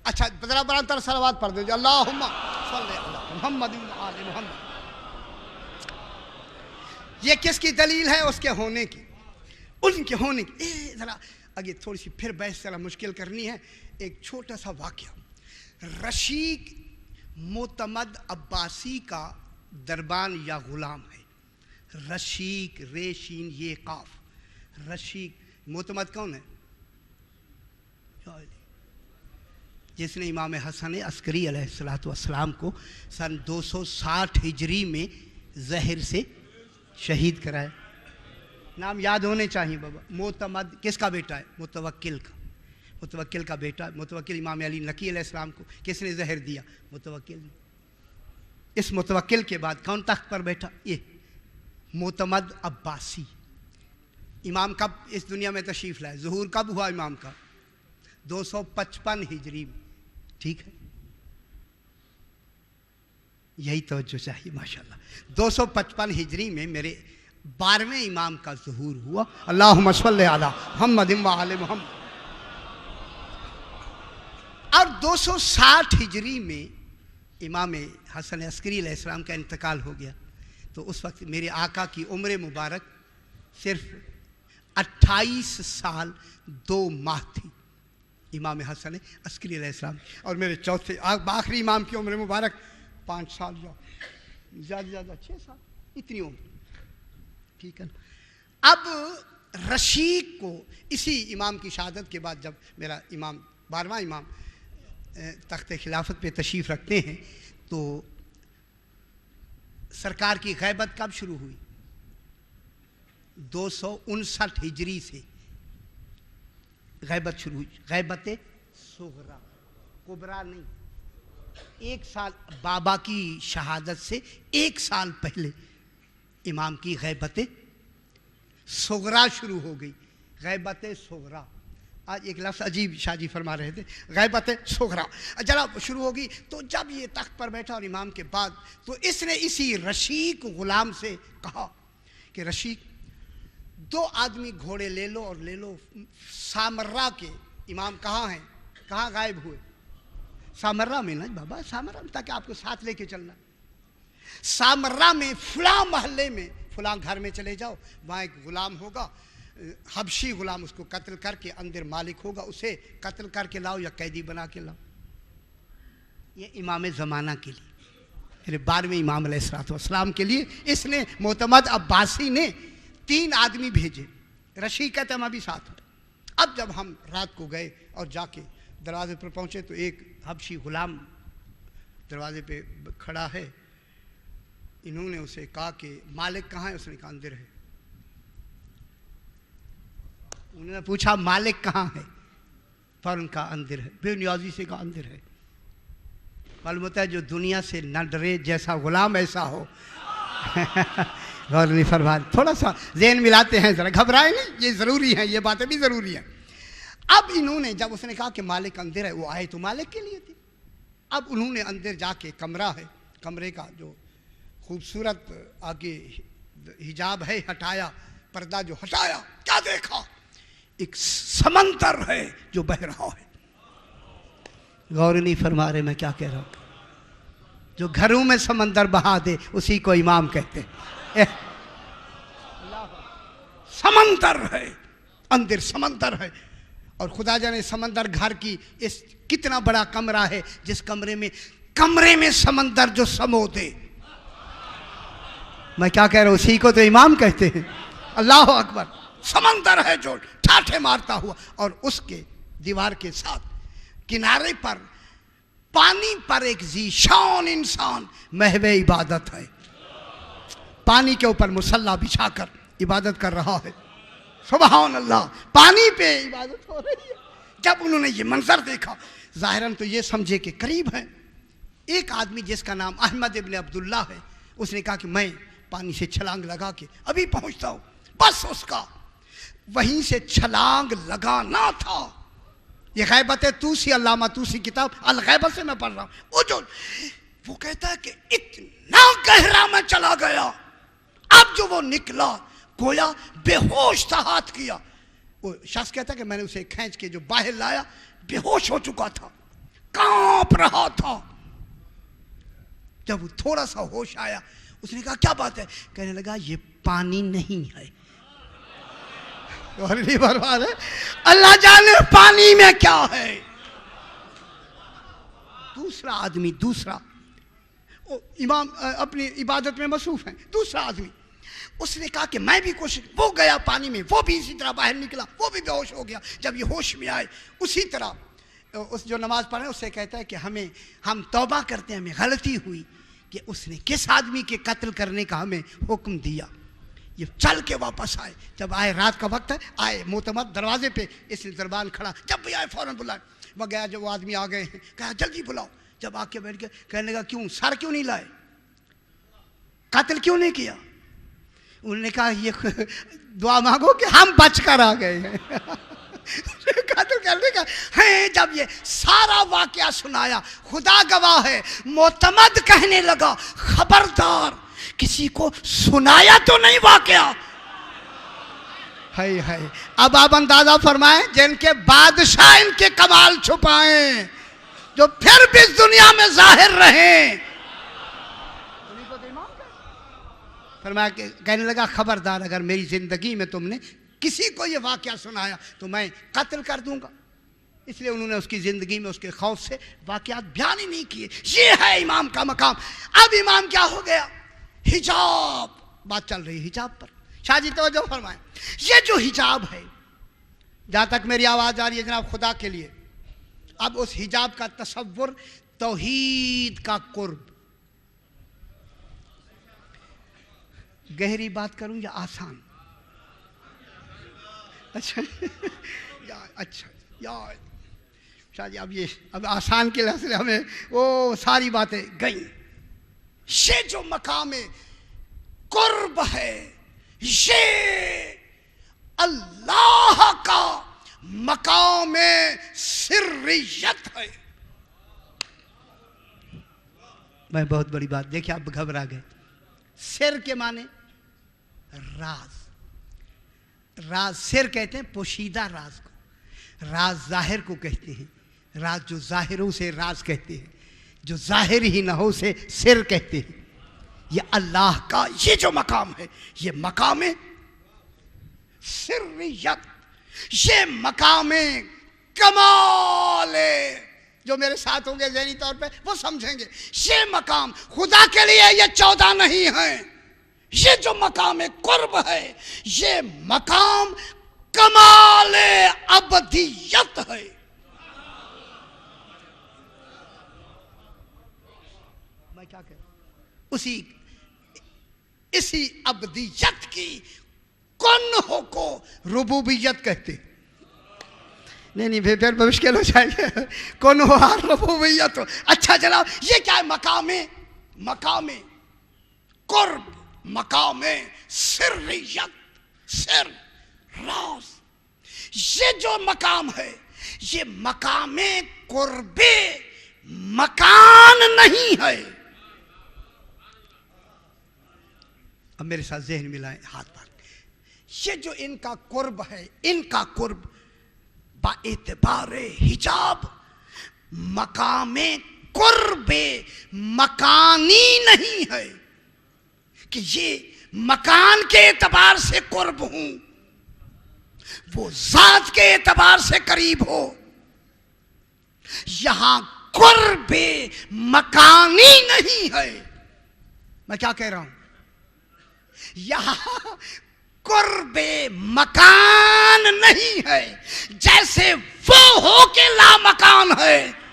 अच्छा जरा बराबर सलावत पढ़ दो, अल्लाहुम्मा सल्ली अला मुहम्मद व आले मुहम्मद। ये किसकी दलील है? उसके होने की, उनके होने की। जरा आगे थोड़ी सी फिर बहस जरा मुश्किल करनी है। एक छोटा सा वाक्या, रशीक मोतमद अब्बासी का दरबान या गुलाम है। रशीक, रेशीन ये काफ, रशीक। मोतमद कौन है? जिसने इमाम हसन अस्करी अलैहिस्सलातु वस्सलाम को सन 260 हिजरी में जहर से शहीद कराया। नाम याद होने चाहिए बाबा। मोतमद किसका बेटा है? मुतवक्किल का। मुतवक्किल का बेटा, मुतवक्किल इमाम अली नकी अलैहिस्सलाम को किसने जहर दिया? मुतवक्किल ने। इस मुतवक्किल के बाद कौन तख्त पर बैठा? ये मोतमद अब्बासी। इमाम कब इस दुनिया में तशरीफ लाए? ज़ुहूर कब हुआ इमाम का? 255 हिजरी में। ठीक है, यही तवज्जो चाहिए माशाल्लाह। 255 हिजरी में मेरे 12वें इमाम का ज़ुहूर हुआ। अल्लाहुम्मा सल्ली अला मुहम्मद व आले मुहम्मद। और 260 हिजरी में इमाम हसन अस्करी अलैहिस्सलाम का इंतकाल हो गया। तो उस वक्त मेरे आका की उम्र मुबारक सिर्फ 28 साल 2 माह थी, इमाम हसन अस्करी अलैहिस्सलाम। और मेरे चौथे आखिरी इमाम की उम्र मुबारक 5 साल या ज़्यादा 6 साल, इतनी उम्र। ठीक है ना। अब रशीक को इसी इमाम की शहादत के बाद जब मेरा इमाम 12वां इमाम तख्त खिलाफत पे तशरीफ़ रखते हैं तो सरकार की गैबत कब शुरू हुई? 259 हिजरी से गैबत शुरू हुई। गैबत सुगरा, कुबरा नहीं। 1 साल बाबा की शहादत से 1 साल पहले इमाम की गैबत सुगरा शुरू हो गई। गैबत सुगरा, आज एक लफ्ज़ अजीब शाजी फरमा रहे थे, गैबत सुगरा जरा शुरू होगी। तो जब ये तख्त पर बैठा और इमाम के बाद, तो इसने इसी रशीक गुलाम से कहा कि रशीक 2 आदमी घोड़े ले लो और ले लो सामर्रा के। इमाम कहाँ हैं? कहाँ गायब हुए? सामर्रा में ना बाबा, सामर्रा में, ताकि आपको साथ लेके चलना। सामर्रा में फला मोहल्ले में फला घर में चले जाओ, वहाँ एक गुलाम होगा, हबशी गुलाम, उसको कत्ल करके अंदर मालिक होगा, उसे कत्ल करके लाओ या कैदी बना के लाओ। ये इमाम ज़माना के लिए, फिर 12वें इमाम अलैहिस्सलाम के लिए इसने मोतमद अब्बासी ने 3 आदमी भेजे। रशी कहते हम अभी साथ हैं। अब जब हम रात को गए और जाके दरवाजे पर पहुँचे तो एक हबशी गुलाम दरवाजे पे खड़ा है। इन्होंने उसे कहा कि मालिक कहाँ है? उसने कहा अंदर है। उन्होंने पूछा मालिक कहाँ है? फौरन कहा अंदर है। बेनियाजी से कहा अंदर है। मालूम होता है जो दुनिया से न डरे, जैसा गुलाम ऐसा हो। गौर नहीं फरमा, थोड़ा सा ज़हन मिलाते हैं, ज़रा घबराए नहीं, ये ज़रूरी है, ये बातें भी ज़रूरी हैं। अब इन्होंने जब उसने कहा कि मालिक अंदर है, वो आए तो मालिक के लिए थी। अब उन्होंने अंदर जाके कमरा है, कमरे का जो खूबसूरत आगे हिजाब है हटाया, पर्दा जो हटाया, क्या देखा? एक समंदर है जो बह रहा है। गौर नहीं फरमा रहे मैं क्या कह रहा हूं? जो घरों में समंदर बहा दे उसी को इमाम कहते हैं। समंदर है, अंदर समंदर है। और खुदा जाने समंदर घर की इस कितना बड़ा कमरा है, जिस कमरे में समंदर जो समो दे। मैं क्या कह रहा हूं? उसी को तो इमाम कहते हैं। अल्लाह अकबर। समंदर है जो ठाठे मारता हुआ, और उसके दीवार के साथ किनारे पर पानी पर एक जीशान इंसान महवे इबादत है। पानी के ऊपर मुसल्ला बिछाकर इबादत कर रहा है। सुभान अल्लाह, पानी पे इबादत हो रही है। जब उन्होंने ये मंजर देखा, जाहिरन तो ये समझे कि करीब है। एक आदमी जिसका नाम अहमद इब्न अब्दुल्ला है, उसने कहा कि मैं पानी से छलांग लगा के अभी पहुंचता हूं। बस उसका वहीं से छलांग लगाना था। ये गैबत तूसी, अल्लामा तूसी किताब अल गैबत से मैं पढ़ रहा हूं। वो कहता है कि इतना गहरा मैं चला गया, अब जो वो निकला गोया बेहोश था, हाथ किया। वो शख्स कहता है कि मैंने उसे खींच के जो बाहर लाया, बेहोश हो चुका था, कांप रहा था। जब वो थोड़ा सा होश आया, उसने कहा क्या बात है? कहने लगा ये पानी नहीं है। और नहीं बर्बाद है, अल्लाह जाने पानी में क्या है। दूसरा आदमी, दूसरा इमाम अपनी इबादत में मसरूफ है, दूसरा आदमी, उसने कहा कि मैं भी कोशिश। वो गया पानी में, वो भी इसी तरह बाहर निकला, वो भी बेहोश हो गया। जब ये होश में आए, उसी तरह उस जो नमाज पढ़े उससे कहता है कि हम तौबा करते हैं, हमें गलती हुई कि उसने किस आदमी के कत्ल करने का हमें हुक्म दिया। ये चल के वापस आए। जब आए, रात का वक्त है, आए मोतमद दरवाजे पे, इसने दरबान खड़ा, जब भी आए फौरन बुलाए। वह गया, जब वो आदमी आ गए हैं, कहा जल्दी बुलाओ। जब आके बैठ गए, कहने लगा क्यों, सर क्यों नहीं लाए, कत्ल क्यों नहीं किया? उन्होंने कहा ये दुआ मांगो कि हम बच कर आ गए हैं। कत्ल करने का है। जब ये सारा वाकया सुनाया, खुदा गवाह है, मोतमद कहने लगा खबरदार किसी को सुनाया तो नहीं वाकया। है अब आप अंदाजा फरमाएं, जिनके बादशाह इनके कमाल छुपाएं, जो फिर भी इस दुनिया में जाहिर रहें। फरमाया कि कहने लगा खबरदार अगर मेरी जिंदगी में तुमने किसी को ये वाकया सुनाया तो मैं कत्ल कर दूंगा। इसलिए उन्होंने उसकी जिंदगी में उसके खौफ से वाकयात बयान ही नहीं किए। ये है इमाम का मकाम। अब इमाम क्या हो गया, हिजाब, बात चल रही हिजाब पर। शाहजी तवज्जो फरमाएं, ये जो हिजाब है, जहां तक मेरी आवाज आ रही है जनाब खुदा के लिए, अब उस हिजाब का तसव्वुर तौहीद का कुर्ब। गहरी बात करूं या आसान? अच्छा अच्छा यार शाहजी, अब आसान के लिहाज से हमें वो सारी बातें गई। ये जो मकाम कुर्ब है, ये अल्लाह का मकाम सिर्रियत है। मैं बहुत बड़ी बात, देखिए आप घबरा गए। सिर के माने राज, राज सिर कहते हैं पोशीदा राज को, राज जाहिर को कहते हैं। राज जो जाहिर हो उसे राज कहते हैं, जो जाहिर ही ना हो उसे सिर कहते हैं। ये अल्लाह का ये जो मकाम है, ये मकाम सिर्रियत, ये मकाम कमाल है। जो मेरे साथ होंगे ज़हनी तौर पे वो समझेंगे। ये मकाम खुदा के लिए ये 14 नहीं है। ये जो मकाम कुर्ब है, ये मकाम कमाल अबदियत है। मैं क्या कह रहा हूं, इसी अबदियत की कुन हो को रुबूबियत कहते। नहीं फिर मुश्किल हो जाएगा। कौन हो रुबूबियत हो। अच्छा जनाब, ये क्या है? मकाम कुर्ब, मकाम सिर्रियत, सिर राज। ये जो मकाम है, ये मकाम कुर्बे मकान नहीं है। अब मेरे साथ जहन मिलाएं, हाथ पर। ये जो इनका कुर्ब है, इनका कुर्ब बाएतबारे हिजाब मकामे कुर्बे मकानी नहीं है कि ये मकान के एतबार से कुर्ब हूं, वो जात के एतबार से करीब हो। यहां कुर्बे मकानी नहीं है। मैं क्या कह रहा हूं? यहां कुर्बे मकान नहीं है, जैसे वो हो के ला मकान है।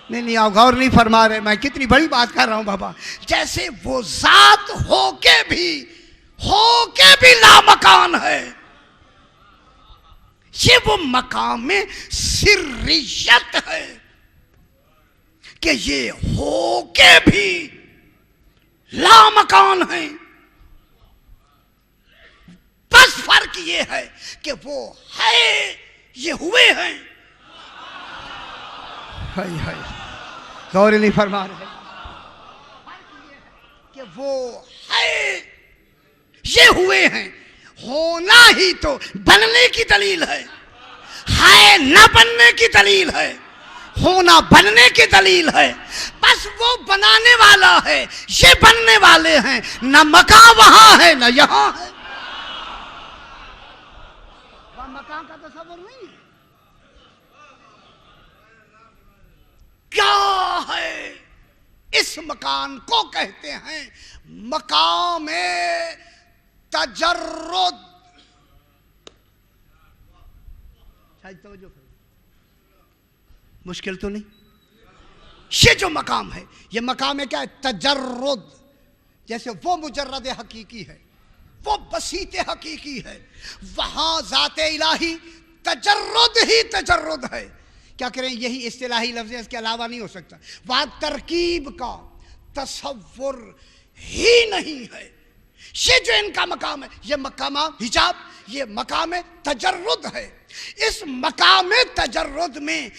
नहीं, आप गौर नहीं फरमा रहे, मैं कितनी बड़ी बात कर रहा हूं बाबा। जैसे वो जात होके भी ला मकान है, ये वो मकाम में सिर्रियत है कि ये होके भी लामकान है। बस फर्क ये है कि वो है, ये हुए हैं। हाय हाय, गौर नहीं फरमा रहे कि वो है, ये हुए हैं। होना ही तो बनने की दलील है न बनने की दलील है, होना बनने की दलील है। बस वो बनाने वाला है, ये बनने वाले हैं। न मकान वहां है न यहां है। वहां मकान का तस्वीर नहीं है। क्या है? इस मकान को कहते हैं मकामे तजर्रुद। मुश्किल तो नहीं? ये जो मकाम है, ये मकाम है क्या है? तजर्रुद। जैसे वो मुजर्रद हकीकी है, वो बसीत हकीकी है, वहां जाते इलाही तजर्रुद ही तजर्रुद है। क्या करें, यही इस्तिलाही लफ्ज़ है, इसके अलावा नहीं हो सकता। वहां तरकीब का तसव्वुर ही नहीं है। ये जो इनका मकाम है, ये मकाम हिजाब, ये मकाम तजर्रुद है। इस मकाम तजर्रुद में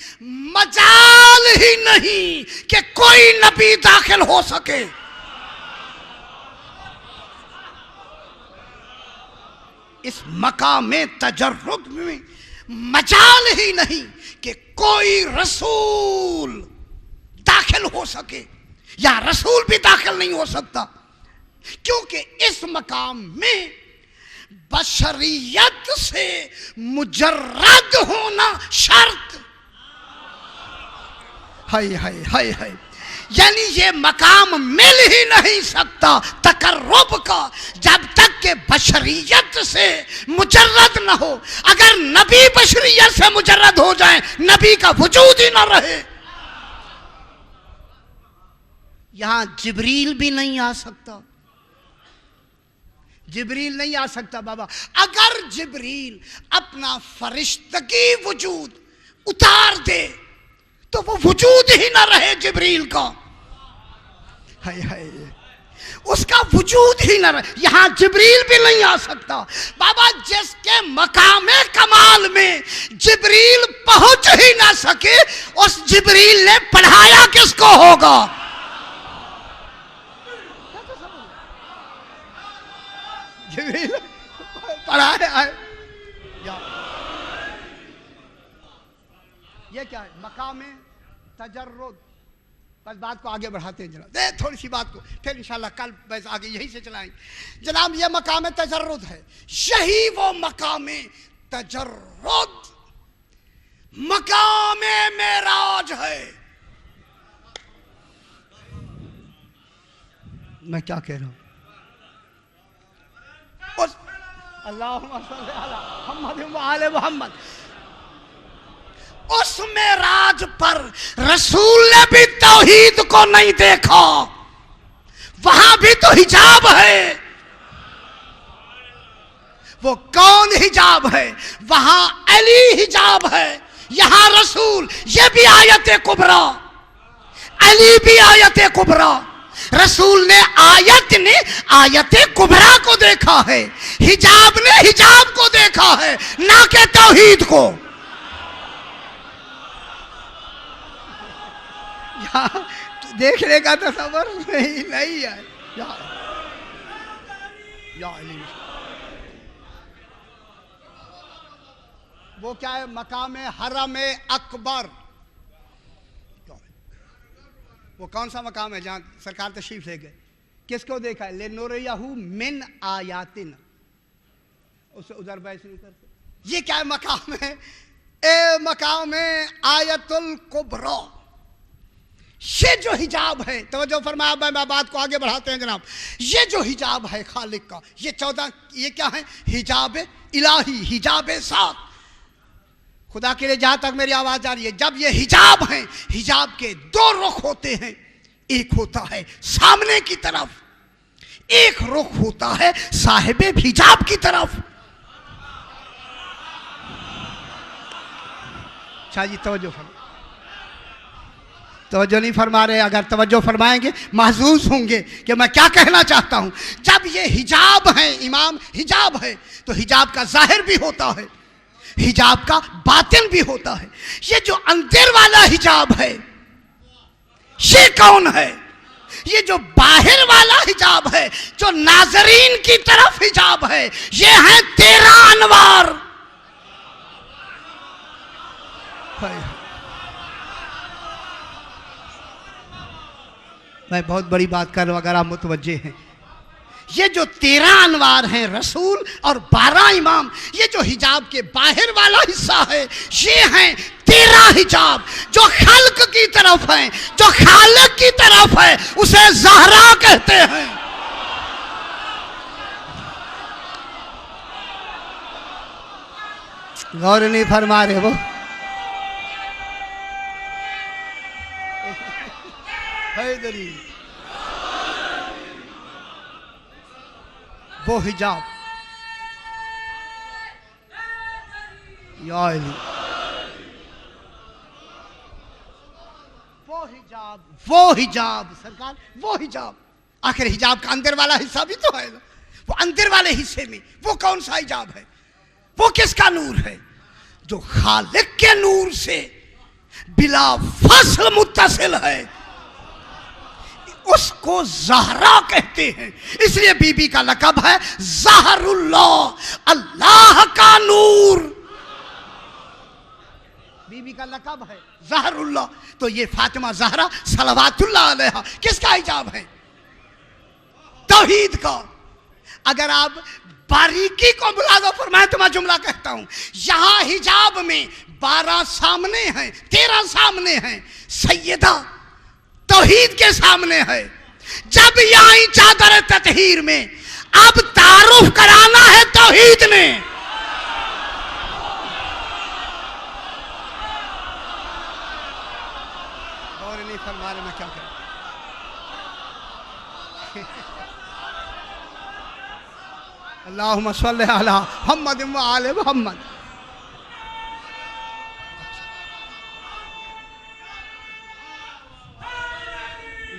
मजाल ही नहीं कि कोई नबी दाखिल हो सके। इस मकाम तजर्रुद में मजाल ही नहीं कि कोई रसूल दाखिल हो सके, या रसूल भी दाखिल नहीं हो सकता, क्योंकि इस मकाम में बशरियत से मुजर्रद होना शर्त। हाय हाय हाय हाय, यानी ये मकाम मिल ही नहीं सकता तकर्रुब का जब तक के बशरियत से मुजर्रद न हो। अगर नबी बशरियत से मुजर्रद हो जाए, नबी का वजूद ही न रहे। यहां जिब्रील भी नहीं आ सकता, जिब्रील नहीं आ सकता बाबा। अगर जिब्रील अपना फरिश्तगी वजूद उतार दे तो वो वजूद ही ना रहे जिब्रील का। हाय हाय, उसका वजूद ही ना रहे। यहां जिब्रील भी नहीं आ सकता बाबा। जिसके मकामे कमाल में जिब्रील पहुंच ही ना सके, उस जिब्रील ने पढ़ाया किसको होगा? जिब्रील पढ़ाया। ये क्या है? मकाम तजर्रुद। बस बात को आगे बढ़ाते हैं जनाब, दे थोड़ी सी बात को, फिर इंशाल्लाह कल बस आगे यही से चलाएंगे जनाब। ये मकाम तजर्रुद है, यही वो मकाम तजर्रुद मकाम मेराज है। मैं क्या कह रहा हूं? अल्लाहुम्मा सल्ली अला मुहम्मद व आले मुहम्मद। उस मेराज पर रसूल ने भी तौहीद को नहीं देखा। वहां भी तो हिजाब है। वो कौन हिजाब है? वहां अली हिजाब है, यहां रसूल। ये भी आयत कुबरा, अली भी आयत कुबरा। रसूल ने आयत कुबरा को देखा है, हिजाब ने हिजाब को देखा है, ना के तौहीद को। देखने का तस्वर नहीं है। या अली। वो क्या है? मकाम हरम अकबर। वो कौन सा मकाम है जहाँ सरकार तशरीफ ले गए? किसको देखा है? लेनोरियाहू मिन आयातिन। उसे उधर बैठ नहीं करते। ये क्या है? मकाम है, ए मकाम है आयतुल कुबरा। ये जो हिजाब है, तवज्जो फरमाया, मैं बात को आगे बढ़ाते हैं जनाब। ये जो हिजाब है खालिक का, ये 14, ये क्या है? हिजाब इलाही, हिजाब साथ। खुदा के लिए जहां तक मेरी आवाज आ रही है, जब ये हिजाब है, हिजाब के दो रुख होते हैं। एक होता है सामने की तरफ, एक रुख होता है साहिब हिजाब की तरफ। अच्छा जी, तवज्जो फरमा, तवज्जो नहीं फरमा रहे। अगर तवज्जो फरमाएंगे महसूस होंगे कि मैं क्या कहना चाहता हूं। जब ये हिजाब है, इमाम हिजाब है, तो हिजाब का जाहिर भी होता है, हिजाब का बातिन भी होता है। ये जो अंदर वाला हिजाब है, ये कौन है? ये जो बाहर वाला हिजाब है, जो नाजरीन की तरफ हिजाब है, ये है 13 अनवार। मैं बहुत बड़ी बात कर रहा हूं, अगर आप मुतवज्जे हैं। ये जो 13 अनवार हैं, रसूल और 12 इमाम, ये जो हिजाब के बाहर वाला हिस्सा है, ये हैं 13 हिजाब जो खल्क की तरफ है, जो खालिक की तरफ है, उसे ज़हरा कहते हैं। गौर नहीं फरमा रहे वो। हैदरी, वो हिजाब, या अली, वो हिजाब सरकार, वो हिजाब। आखिर हिजाब का अंदर वाला हिस्सा भी तो है ना। वो अंदर वाले हिस्से में वो कौन सा हिजाब है? वो किसका नूर है? जो खालिक के नूर से बिला फसल मुत्तसिल है, उसको ज़हरा कहते हैं। इसलिए बीबी का लक़ब है ज़हरुल्लाह, अल्लाह का नूर। बीबी का लक़ब है ज़हरुल्लाह। तो ये फातिमा ज़हरा सलवातुल्लाह अलैहा किसका हिजाब है? तौहीद का। अगर आप बारीकी को मुलाज़ा फरमाएं तो मैं जुमला कहता हूं, यहां हिजाब में 12 सामने हैं, 13 सामने हैं, सैयदा तौहीद के सामने है। जब यहां चादर ततहीर में अब तारुफ कराना है तौहीद ने, और नहीं फरमा रहे, मैं क्या करूं? अल्लाहुम्मा सल्ली अला मुहम्मद व आले मुहम्मद।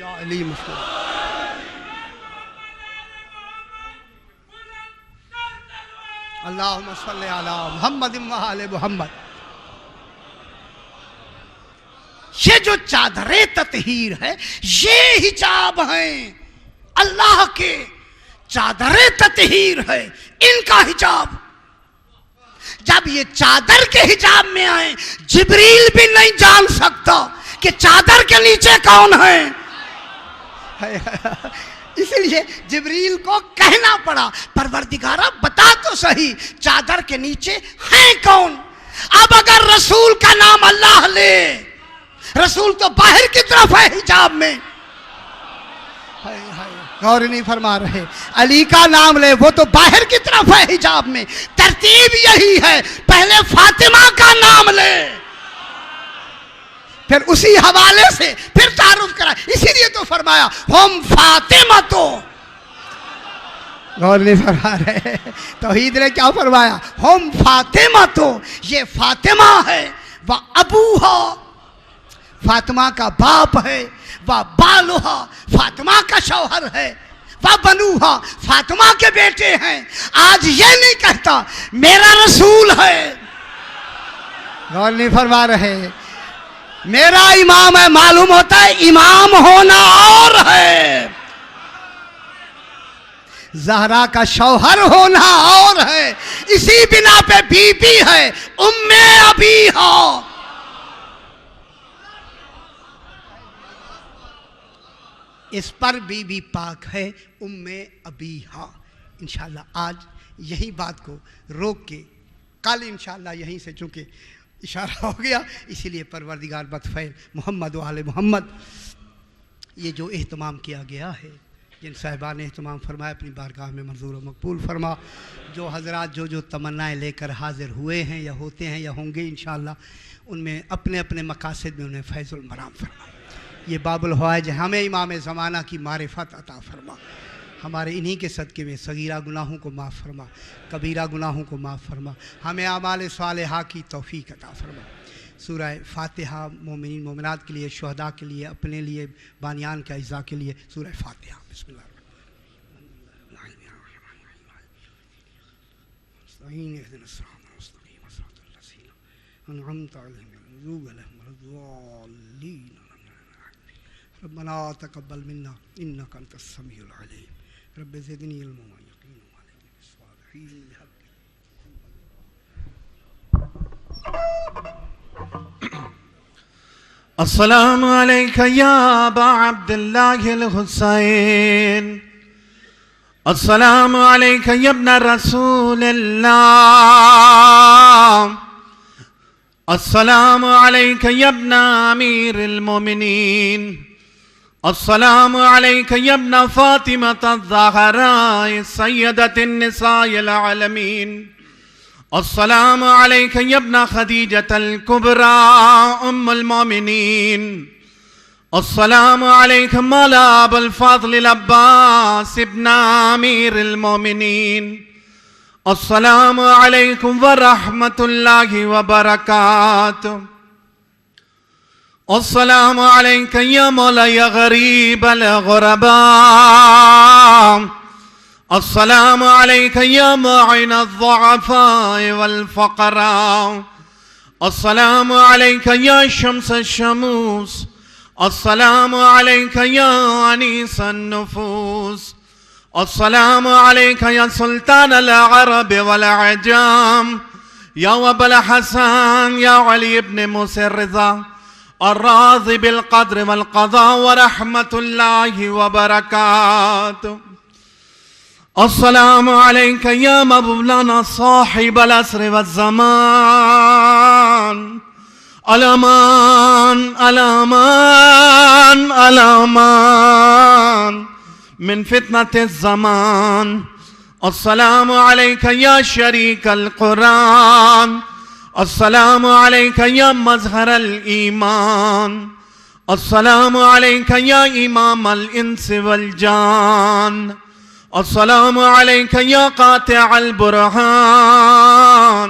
या अली मुश्किल। अल्लाहुम्मा सल्ली अला मुहम्मद व आले मुहम्मद। ये जो चादरे ततहीर है, ये हिजाब हैं अल्लाह के। चादरे ततहीर है इनका हिजाब। जब ये चादर के हिजाब में आए, जिब्रील भी नहीं जान सकता कि चादर के नीचे कौन है। इसलिए जिब्रील को कहना पड़ा, परवरदिगारा बता तो सही चादर के नीचे है कौन। अब अगर रसूल का नाम अल्लाह ले, रसूल तो बाहर की तरफ है हिजाब में। गौर नहीं फरमा रहे। अली का नाम ले, वो तो बाहर की तरफ है हिजाब में। तरतीब यही है, पहले फातिमा का नाम ले, फिर उसी हवाले से फिर तारुफ करा। इसीलिए तो फरमाया हम फातिमा। तो गौर नहीं फरमा रहे। तौहीद ने क्या फरमाया? हम फातिमा। तो ये फातिमा है, वह अबूहा फातिमा का बाप है, वह बालुहा फातिमा का शौहर है, वह बनूहा फातिमा के बेटे हैं। आज ये नहीं कहता मेरा रसूल है। गौर नहीं फरमा रहे। मेरा इमाम है, मालूम होता है इमाम होना और है। ज़हरा का शौहर होना और है, इसी बिना पे बीबी है उम्मे अभी हो। इस पर बीबी पाक है उम्मे अभी हा। इंशाअल्लाह आज यही बात को रोक के कल इंशाअल्लाह यहीं से, चूँकि इशारा हो गया इसीलिए परवरदिगार बतफ़ैल मोहम्मद वाले मोहम्मद ये जो एहतमाम किया गया है, जिन साहिबान ने एहतमाम फरमाया अपनी बारगाह में मंजूर व मकबूल फरमा। जो हज़रात जो तमन्नाएँ लेकर हाज़िर हुए हैं या होते हैं या होंगे इंशाअल्लाह, उनमें अपने अपने मकासद में उन्हें फैज़ुल मराम फरमा। ये बाबुल हवाइज हमें इमाम ज़माना की मारिफत अता फरमा। हमारे इन्हीं के सदक़े में सगीरा गुनाहों को माफ़ फरमा, कबीरा गुनाहों को माफ़ फरमा, हमें आमाल सालिहा की तौफ़ीक अता फरमा। सूरह फातिहा मोमिनीन मोमिनात के लिए, शुहदा के लिए, अपने लिए, बानियान के अज़ा के लिए सूरह फातिहा। बिस्मिल्लाह। रब्बना तक़ब्बल मिन्ना इन्नका अंतस समीउल अलीम रब्बि ज़िदनी इल्मन व यक़ीना व अलैहि बिस्सालिहीन। अस्सलामु अलैका या अबा अब्दुल्लाहिल हुसैन, अस्सलामु अलैका या इब्न रसूलिल्लाह, अस्सलामु अलैका या इब्न अमीरिल मोमिनीन, अस्सलामु अलैका या इब्न फातिमत अज़्ज़हरा सय्यदतिन निसाइल आलमीन, अस्सलामु अलैका या इब्न खदीजतल कुबरा उम्मुल मोमिनीन, अस्सलामु अलैका मौला अबुल फ़ज़्ल अब्बास इब्न अमीरिल मोमिनीन, अस्सलामु अलैकुम व रहमतुल्लाहि व बरकातुहू, अस्सलामु अलैका या मौला या गरीबल गुरबा, अस्सलामु अलैका या मुईन अज़्ज़ुअफ़ा वल फ़क़रा, अस्सलामु अलैका या शम्स अश-शमूस, अस्सलामु अलैका या अनीस अन-नुफूस, अस्सलामु अलैका या सुल्तान अल-अरब वल अजम, या अबुल हसन या अली इब्न मूसा रिज़ा अर्राज़ी बिल क़द्र वल क़ज़ा व रहमतुल्लाहि व बरकातुहू, अस्सलामु अलैका या मौलाना साहिबल अस्र वज़्ज़मान, अलमान अलमान अलमान मिन फितनतिज़ ज़मान, अस्सलामु अलैका या शरीकल कुरान, अस्सलामु अलैका या मज़हरल ईमान, अस्सलामु अलैका या इमामल इंस वल जान, अस्सलामु अलैका या क़ातिअल बुरहान,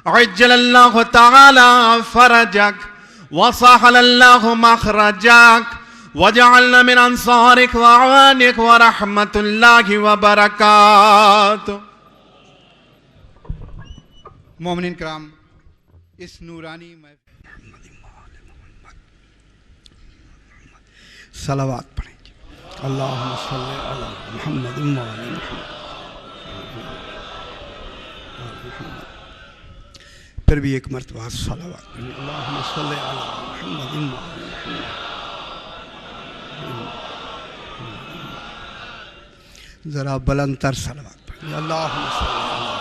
अज्जलल्लाहु तआला फरजक व सहलल्लाहु मखरजक वजअलना मिन अंसारिक व अवानिक व रहमतुल्लाहि व बरकातुहू। मोमिनीन कराम, इस नूरानी सलावात पढ़ेंगे। अल्लाहुम्मा सल्लि अला मुहम्मद व अली मुहम्मद। फिर भी एक मरतबा सलावात पढ़ेंगे। अल्लाहुम्मा सल्लि अला मुहम्मद व अली मुहम्मद। ज़रा बुलंदतर सलावात पढ़ेंगे। अल्लाहुम्मा सल्लि अला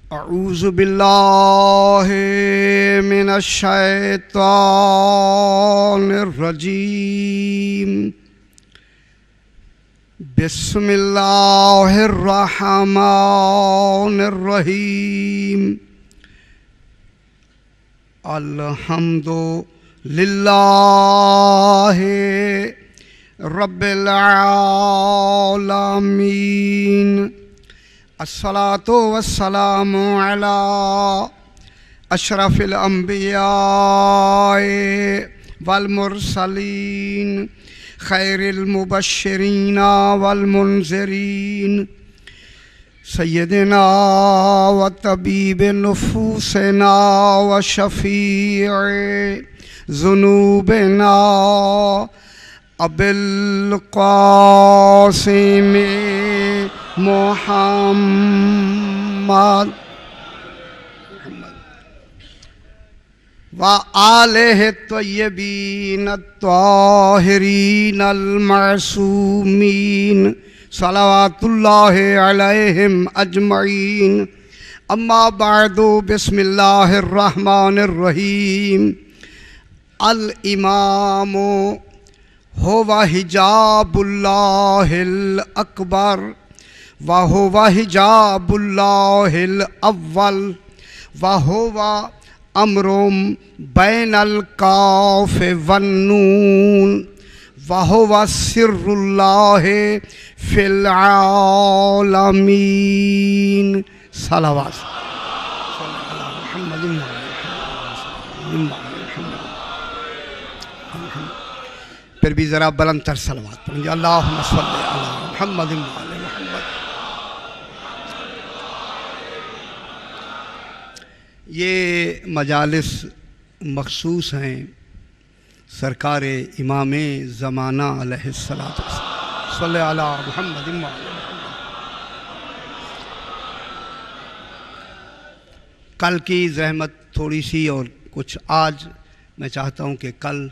अऊज़ु बिल्लाहि मिनश शैतानिर रजीम, बिस्मिल्लाहिर रहमानिर रहीम, अल्हम्दुलिल्लाहि रब्बिल आलमीन, अस्सलातु वस्सलामु अला अशरफिल अंबिया वल मुरसलीन, खैरिल मुबश्शिरीन वल मुनज़िरीन, सय्यदना व तबीब नुफूसना व शफ़ीअ ज़ुनूबना अबिल क़ासिम मुहम्मद व आलिहि त्वय्यबीन त्वाहिरीन अल मासूमीन सलावतुल्लाहि अलैहिम अजमईन। अम्मा बादु बिस्मिल्लाहिर रहमानिर रहीम। अल इमामु हुवा हिजाबुल्लाहिल अकबर व हुवा हिजाबुल्लाहिल अव्वल व हुवा अम्रुम बैनल काफ वन्नून व हुवा सिर्रुल्लाहि फिल आलमीन। सलावत फिर भी ज़रा बुलंद तर सलावत पढ़ेंगे। अल्लाहुम्मा सल्लि अला मुहम्मद व आले मुहम्मद। ये मजालिस मखसूस हैं सरकार इमाम ज़माना अलैहिस्सलातु सल्लि अला मुहम्मद व आले मुहम्मद। कल की ज़हमत थोड़ी सी और कुछ आज मैं चाहता हूँ कि कल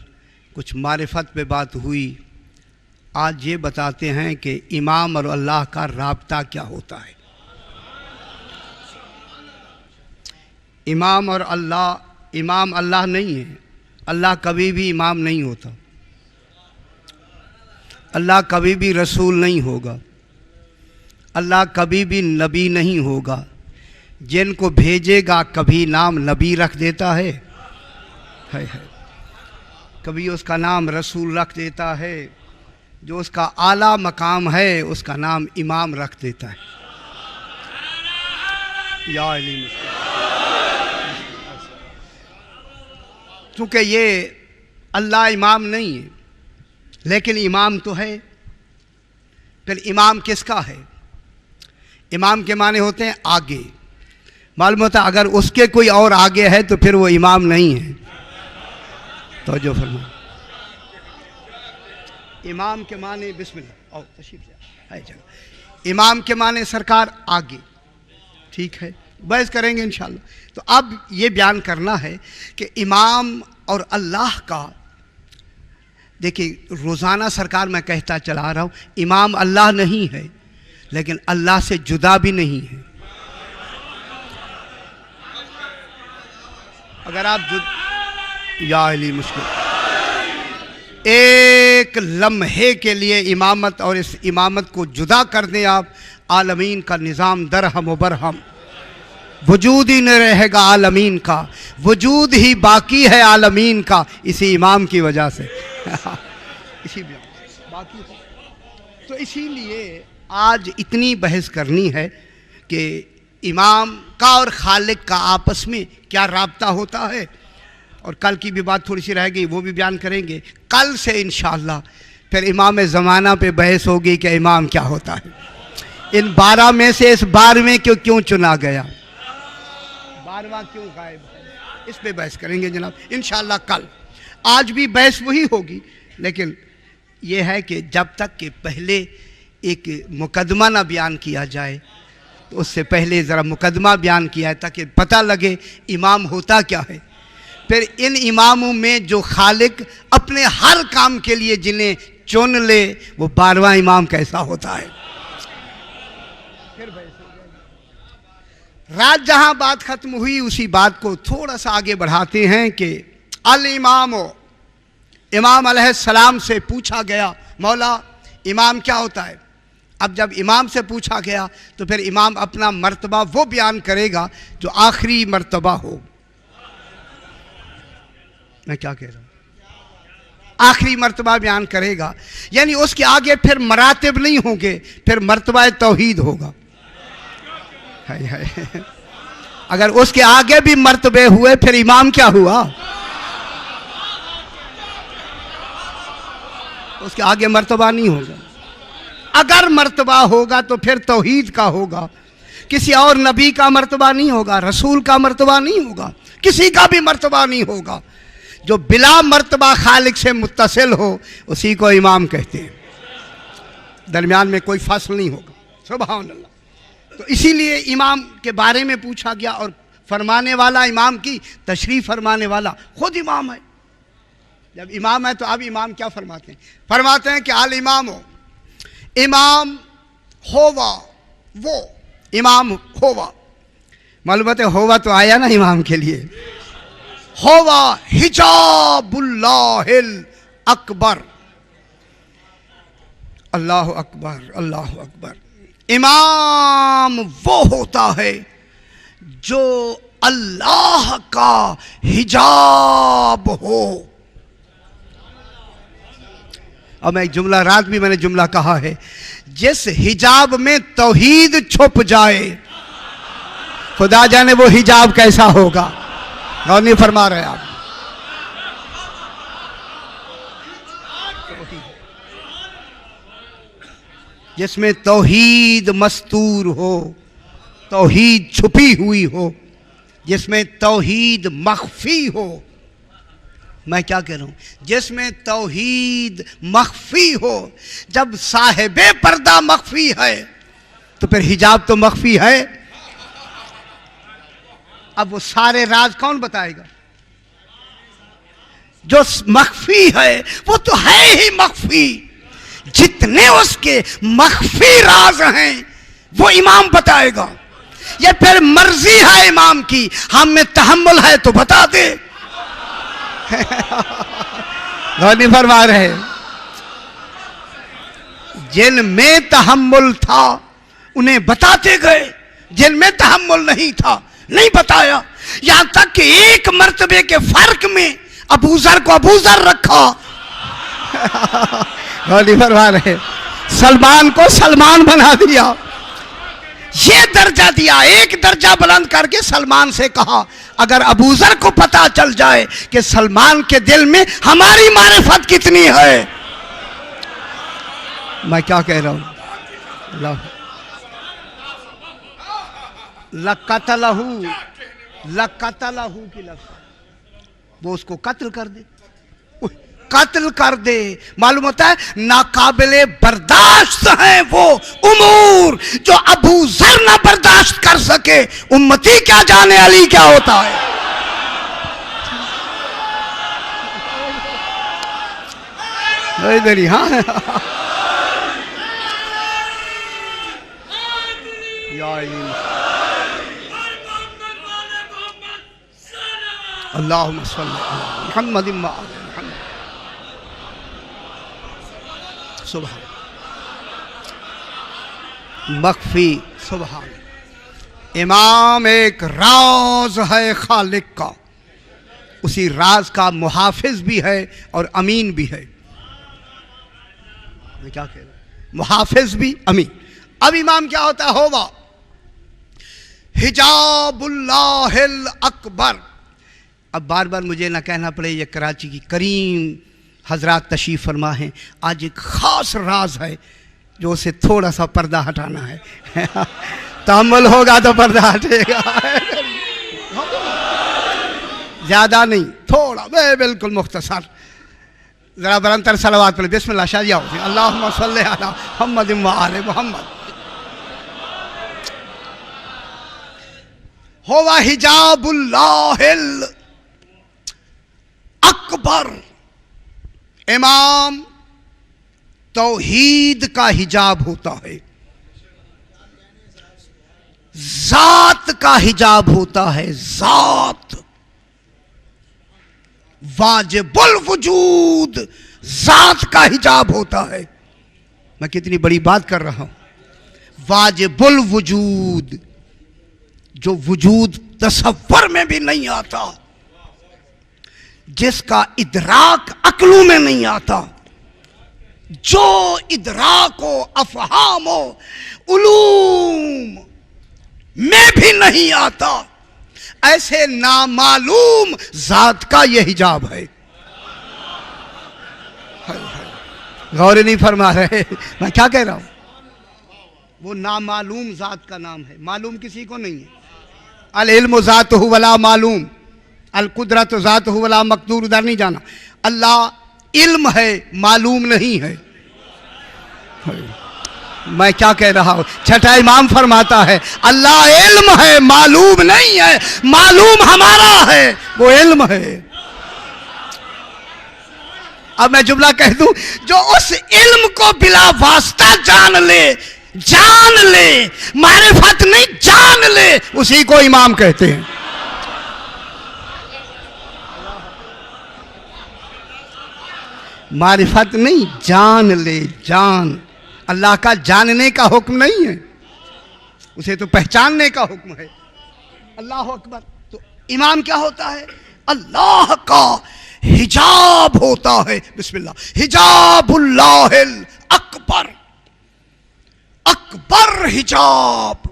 कुछ मारिफत पे बात हुई, आज ये बताते हैं कि इमाम और अल्लाह का राब्ता क्या होता है। इमाम और अल्लाह, इमाम अल्लाह नहीं है, अल्लाह कभी भी इमाम नहीं होता, अल्लाह कभी भी रसूल नहीं होगा, अल्लाह कभी भी नबी नहीं होगा। जिनको भेजेगा कभी नाम नबी रख देता है, कभी उसका नाम रसूल रख देता है, जो उसका आला मकाम है उसका नाम इमाम रख देता है। या अली चूँकि ये अल्लाह इमाम नहीं है लेकिन इमाम तो है। फिर इमाम किसका है? इमाम के माने होते हैं आगे। मालूम होता है अगर उसके कोई और आगे है तो फिर वो इमाम नहीं है। तो जो फरमा इमाम के माने बिस्मिल्लाह और तशरीफ है जगह। इमाम के माने सरकार आगे, ठीक है, बहस करेंगे इंशाल्लाह। तो अब ये बयान करना है कि इमाम और अल्लाह का, देखिए रोज़ाना सरकार मैं कहता चला रहा हूँ, इमाम अल्लाह नहीं है लेकिन अल्लाह से जुदा भी नहीं है। अगर आप या अली मुश्किल एक लम्हे के लिए इमामत और इस इमामत को जुदा कर दें आप, आलमीन का निज़ाम दरहम व बरहम, वजूद ही न रहेगा आलमीन का, वजूद ही बाकी है आलमीन का इसी इमाम की वजह से इसी बाकी है। तो इसीलिए आज इतनी बहस करनी है कि इमाम का और खालिक का आपस में क्या राब्ता होता है। और कल की भी बात थोड़ी सी रह गई, वो भी बयान करेंगे। कल से इंशाअल्लाह फिर इमाम ज़माना पे बहस होगी कि इमाम क्या होता है। इन 12 में से इस 12वें क्यों चुना गया, 12वां क्यों गायब है, इस पे बहस करेंगे जनाब इंशाअल्लाह कल। आज भी बहस वही होगी, लेकिन यह है कि जब तक कि पहले एक मुकदमा ना बयान किया जाए तो उससे पहले ज़रा मुकदमा बयान किया है ताकि पता लगे इमाम होता क्या है। फिर इन इमामों में जो खालिक अपने हर काम के लिए जिन्हें चुन ले वो 12वां इमाम कैसा होता है। फिर रात जहां बात खत्म हुई उसी बात को थोड़ा सा आगे बढ़ाते हैं कि अल इमाम, इमाम अलैहिस्सलाम से पूछा गया मौला इमाम क्या होता है। अब जब इमाम से पूछा गया तो फिर इमाम अपना मर्तबा वो बयान करेगा जो आखिरी मर्तबा हो। मैं क्या कह रहा हूँ, आखिरी मर्तबा बयान करेगा, यानी उसके आगे फिर मरातिब नहीं होंगे, फिर मर्तबा तौहीद होगा। अगर उसके आगे भी मर्तबे हुए फिर इमाम क्या हुआ, उसके आगे मर्तबा नहीं होगा। अगर मर्तबा होगा तो फिर तौहीद का होगा, किसी और नबी का मर्तबा नहीं होगा, रसूल का मर्तबा नहीं होगा, किसी का भी मर्तबा नहीं होगा। जो बिला मर्तबा खालिक से मुत्तसिल हो उसी को इमाम कहते हैं, दरमियान में कोई फासल नहीं होगा। सुभान अल्लाह। तो इसीलिए इमाम के बारे में पूछा गया, और फरमाने वाला इमाम की तशरीफ फरमाने वाला खुद इमाम है। जब इमाम है तो अब इमाम क्या फरमाते हैं? फरमाते हैं कि आल इमाम हो, इमाम होवा, वो इमाम होवा। मालूम है होवा तो आया ना इमाम के लिए। होवा हिजाबुल्लाहिल अकबर, अल्लाह अकबर, अल्लाह अकबर। इमाम वो होता है जो अल्लाह का हिजाब हो। और मैं एक जुमला, रात भी मैंने जुमला कहा है, जिस हिजाब में तौहीद छुप जाए, खुदा जाने वो हिजाब कैसा होगा। गौर नहीं फरमा रहे आप? जिसमें तौहीद मस्तूर हो, तौहीद छुपी हुई हो, जिसमें तौहीद मख्फी हो। मैं क्या कह रहा हूं? जिसमें तौहीद मख्फी हो। जब साहिबे पर्दा मख्फी है तो फिर हिजाब तो मख्फी है। अब वो सारे राज कौन बताएगा? जो मख्फी है वो तो है ही मख्फी। जितने उसके मख्फी राज हैं वो इमाम बताएगा। ये फिर मर्जी है इमाम की, हम में तहम्मुल है तो बता दे। नहीं फरमा रहे? जिनमें तहम्मुल था उन्हें बताते गए, जिनमें तहम्मुल नहीं था नहीं बताया। यहां तक कि एक मर्तबे के फर्क में अबूजर को अबूजर रखा। नहीं फरमा रहे? सलमान को सलमान बना दिया, ये दर्जा दिया। एक दर्जा बुलंद करके सलमान से कहा, अगर अबूजर को पता चल जाए कि सलमान के दिल में हमारी मारिफत कितनी है। मैं क्या कह रहा हूं? लकतलहू, लकतलहू की लफ्ज़, वो उसको कत्ल कर दे, कत्ल कर दे। मालूम होता है नाकाबिले बर्दाश्त हैं वो उमूर जो अबू जर ना बर्दाश्त कर सके। उम्मती क्या जाने अली क्या होता है। इधर ही हाँ। अल्लाहुम्मा सल्ली अला मुहम्मदिन व आले मुहम्मद। सुभान मख्फी, सुभान। इमाम एक राज है खालिक का, उसी राज का मुहाफिज भी है और अमीन भी है। मैं क्या कह रहा हूं? मुहाफिज भी, अमीन। अब इमाम क्या होता है? होवा हिजाबुल्लाहिल अकबर। अब बार बार मुझे ना कहना पड़े, ये कराची की करीम हजरात तशरीफ फरमा हैं। आज एक ख़ास राज है जो उसे थोड़ा सा पर्दा हटाना है। तहम्मुल होगा तो पर्दा हटेगा। ज़्यादा नहीं, थोड़ा, बिल्कुल मुख्तसर। ज़रा बरंतर सलावत पढ़े। बिस्मिल्लाह शादिया हो। अल्लाहुम्मा सल्ली अला मुहम्मदिन व आले मुहम्मद। हुवा हिजाबुल्लाहिल अकबर। इमाम तौहीद का हिजाब होता है, जात का हिजाब होता है। जात वाजिबुल वजूद, जात का हिजाब होता है। मैं कितनी बड़ी बात कर रहा हूं। वाजिबुल वजूद, जो वजूद तसव्वुर में भी नहीं आता, जिसका इदराक अक्लों में नहीं आता, जो इदराको अफहामो उलूम में भी नहीं आता, ऐसे नामालूम जात का यह हिजाब है। गौर नहीं फरमा रहे? मैं क्या कह रहा हूं? वो नामालूम ज़ात का नाम है, मालूम किसी को नहीं है। अल इल्म ज़ातहु वला मालूम, अल कुदरत ज़ातहु वला मक़दूर, उधर नहीं जाना। अल्लाह इल्म है, मालूम नहीं है। मैं क्या कह रहा हूं? छठा इमाम फरमाता है अल्लाह इल्म है, मालूम नहीं है। मालूम हमारा है, वो इल्म है। अब मैं जुमला कह दूं, जो उस इल्म को बिला वास्ता जान ले, मारिफत नहीं जान ले, उसी को इमाम कहते हैं। मारिफत नहीं, जान ले, जान। अल्लाह का जानने का हुक्म नहीं है, उसे तो पहचानने का हुक्म है। अल्लाह अकबर। तो इमाम क्या होता है? अल्लाह का हिजाब होता है। बिस्मिल्लाह, हिजाबुल्लाहिल अकबर, अकबर हिजाब।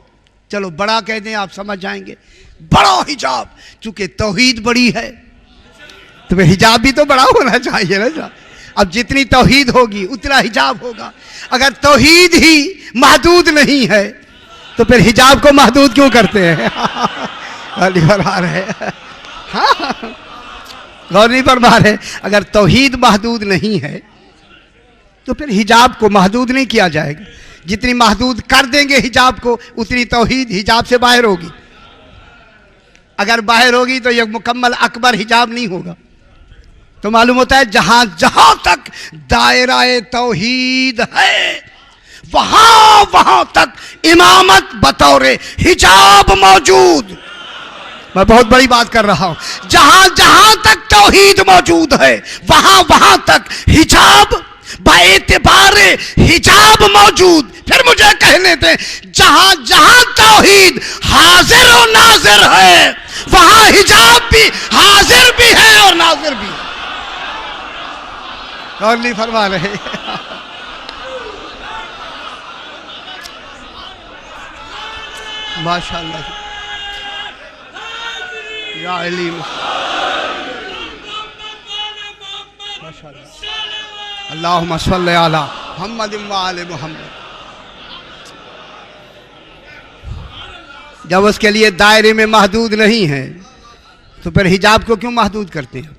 चलो बड़ा कह दें, आप समझ जाएंगे। बड़ा हिजाब, चूंकि तौहीद बड़ी है तो फिर हिजाब भी तो बड़ा होना चाहिए ना। अब जितनी तौहीद होगी उतना हिजाब होगा। अगर तौहीद ही महदूद नहीं है तो फिर हिजाब को महदूद क्यों करते हैं? फरमा रहे, हाँ, गौर नहीं फरमा रहे। अगर तौहीद महदूद नहीं है तो फिर हिजाब को महदूद नहीं किया जाएगा। जितनी महदूद कर देंगे हिजाब को, उतनी तौहीद हिजाब से बाहर होगी। अगर बाहर होगी तो यह मुकम्मल अकबर हिजाब नहीं होगा। तो मालूम होता है जहां जहां तक दायराए तौहीद है वहां वहां तक इमामत बतौर हिजाब मौजूद। मैं बहुत बड़ी बात कर रहा हूं। जहां जहां तक तौहीद मौजूद है वहां वहां तक हिजाब बाएतिबार हिजाब मौजूद। फिर मुझे कहने दें, जहां जहां तौहीद हाजिर और नाजिर है वहां हिजाब भी हाजिर भी है और नाजिर भी है। और नहीं फरमा रहे? माशाअल्लाह, या अलीम, माशाअल्लाह। अल्लाहुम्मा सल्ली अला मुहम्मद व आले मुहम्मद। जब उसके लिए दायरे में महदूद नहीं है तो फिर हिजाब को क्यों महदूद करते हैं?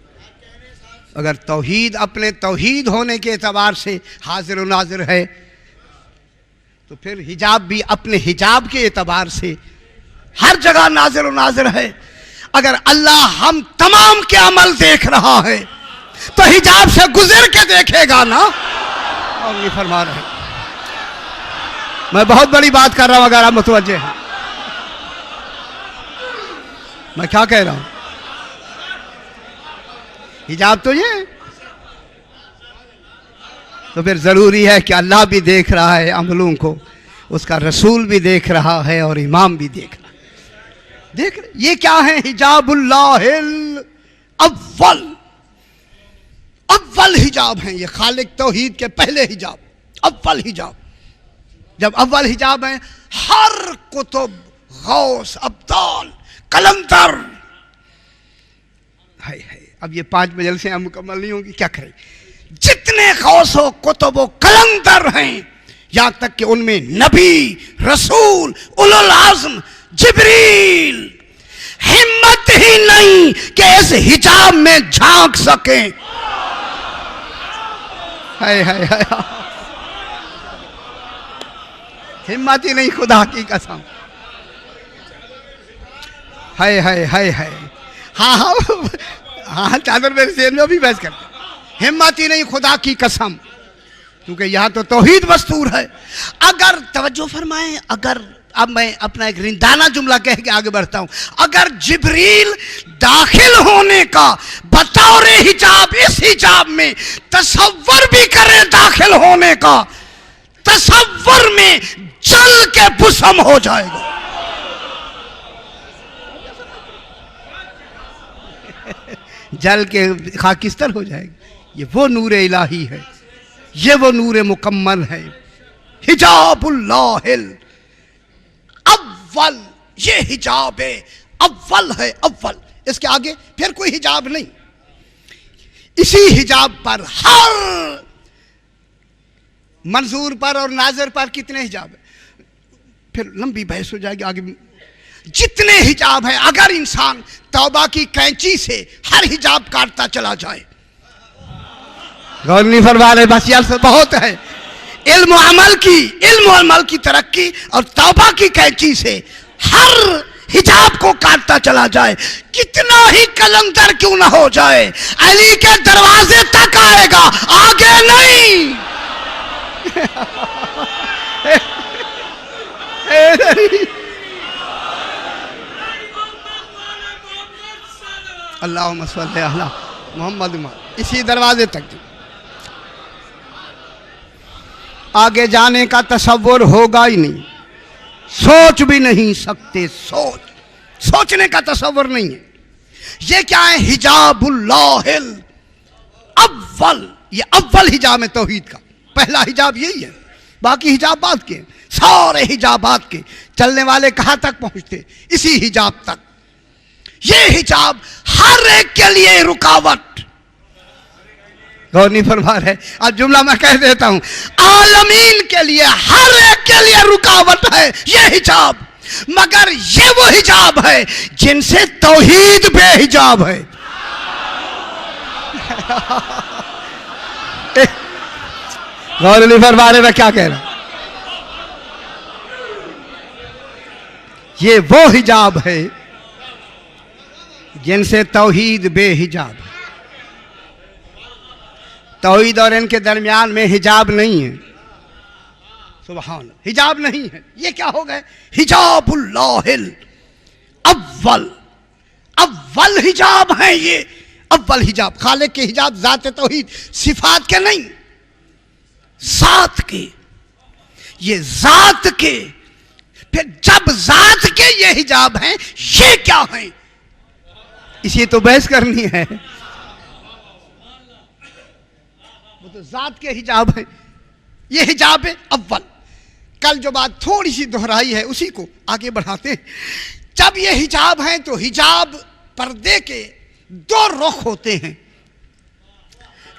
अगर तौहीद अपने तौहीद होने के एतबार से हाजिर व नाजिर है तो फिर हिजाब भी अपने हिजाब के एतबार से हर जगह नाजिर व नाजिर है। अगर अल्लाह हम तमाम के अमल देख रहा है तो हिजाब से गुजर के देखेगा ना। और नहीं फरमा रहे। मैं बहुत बड़ी बात कर रहा हूं, अगर आप मुतवज्जे हैं। मैं क्या कह रहा हूं? हिजाब तो ये, तो फिर जरूरी है कि अल्लाह भी देख रहा है अमलों को, उसका रसूल भी देख रहा है और इमाम भी देख रहा है। देख रहे ये क्या है? हिजाबुल्लाहिल अव्वल, अव्वल हिजाब है ये। खालिक तौहीद के पहले हिजाब, अव्वल हिजाब। जब अव्वल हिजाब है, हर कुतुब, गौस, अब्दाल, कलंदर, है। अब ये 5 मजलिसें मुकम्मल नहीं होंगी, क्या करें? जितने गौस हो, कुतुब व कलंदर हैं, यहां तक कि उनमें नबी, रसूल, उलुल आज़म, जिब्रील, हिम्मत ही नहीं कि इस हिजाब में झांक सके। है हिम्मत ही नहीं, खुदा की कसम। है हाँ, चादर मेरे शेर में भी बहस करते। हिम्मत ही नहीं, खुदा की कसम, क्योंकि यहां तो तौहीद मस्तूर है। अगर तवज्जो फरमाएं, अगर अब मैं अपना एक रिंदाना जुमला कह के आगे बढ़ता हूं, अगर जिब्रील दाखिल होने का बतौर हिजाब इस हिजाब में तसव्वुर भी करें, दाखिल होने का तसव्वुर में जल के भस्म हो जाएगा। जल के खाकिस्तर हो जाएगा। ये वो नूर इलाही है, ये वो नूर मुकम्मल है। हिजाबुल्लाहिल अव्वल, ये हिजाब है, अव्वल है, अव्वल। इसके आगे फिर कोई हिजाब नहीं। इसी हिजाब पर हर मंजूर पर और नाजर पर कितने हिजाब है? फिर लंबी बहस हो जाएगी आगे। जितने हिजाब है, अगर इंसान तौबा की कैंची से हर हिजाब काटता चला जाए, गौर नहीं फरमा रहे, बस यार से बहुत है। इल्म अमल की तरक्की और तौबा की कैंची से हर हिजाब को काटता चला जाए, कितना ही कलंदर क्यों ना हो जाए, अली के दरवाजे तक आएगा, आगे नहीं। अल्लाहुम्मा सल्ली अला मोहम्मद, इसी दरवाजे तक। आगे जाने का तसव्वुर होगा ही नहीं, सोच भी नहीं सकते, सोचने का तसव्वुर नहीं है। ये क्या है? हिजाबुल्लाहिल अव्वल, ये अव्वल हिजाब है तौहीद का, पहला हिजाब यही है, बाकी हिजाब बाद के, सारे हिजाबात के चलने वाले कहां तक पहुंचते? इसी हिजाब तक। ये हिजाब हर एक के लिए रुकावट, गौर नहीं फरमा है। आज जुमला मैं कह देता हूं, आलमीन के लिए, हर एक के लिए रुकावट है ये हिजाब, मगर ये वो हिजाब है जिनसे तौहीद बेहिजाब है। गौर नहीं फरमा रहे मैं क्या कह रहा हूं? ये वो हिजाब है जिनसे तौहीद बेहिजाब है। तौहीद और इनके दरमियान में हिजाब नहीं है, सुभान, हिजाब नहीं है। ये क्या हो गए? हिजाबुल्लाहिल अव्वल, अव्वल हिजाब है ये, अव्वल हिजाब। खालिक के हिजाब ज़ात तौहीद, सिफात के नहीं, ज़ात के, ये ज़ात के। फिर जब ज़ात के ये हिजाब हैं, ये क्या हैं? इसी तो बहस करनी है। वो तो ज़ात के हिजाब है, ये हिजाब है अव्वल। कल जो बात थोड़ी सी दोहराई है उसी को आगे बढ़ाते हैं। जब ये हिजाब हैं तो हिजाब पर्दे के दो रुख होते हैं।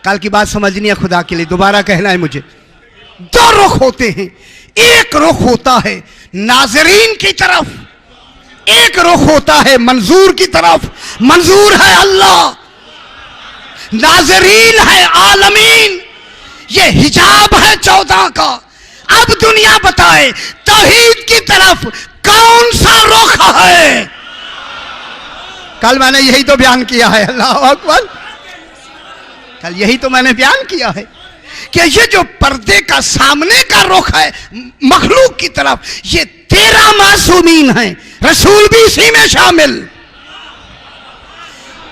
कल की बात समझनी है, खुदा के लिए दोबारा कहना है मुझे। दो रुख होते हैं, एक रुख होता है नाज़रीन की तरफ, एक रुख होता है मंजूर की तरफ। मंजूर है अल्लाह, नाज़रीन है आलमीन। ये हिजाब है 14 का। अब दुनिया बताए तौहीद की तरफ कौन सा रुख है? कल मैंने यही तो बयान किया है, अल्लाह अकबर, कल यही तो मैंने बयान किया है कि ये जो पर्दे का सामने का रुख है मखलूक की तरफ, ये 13 मासूमीन हैं, रसूल भी इसी में शामिल,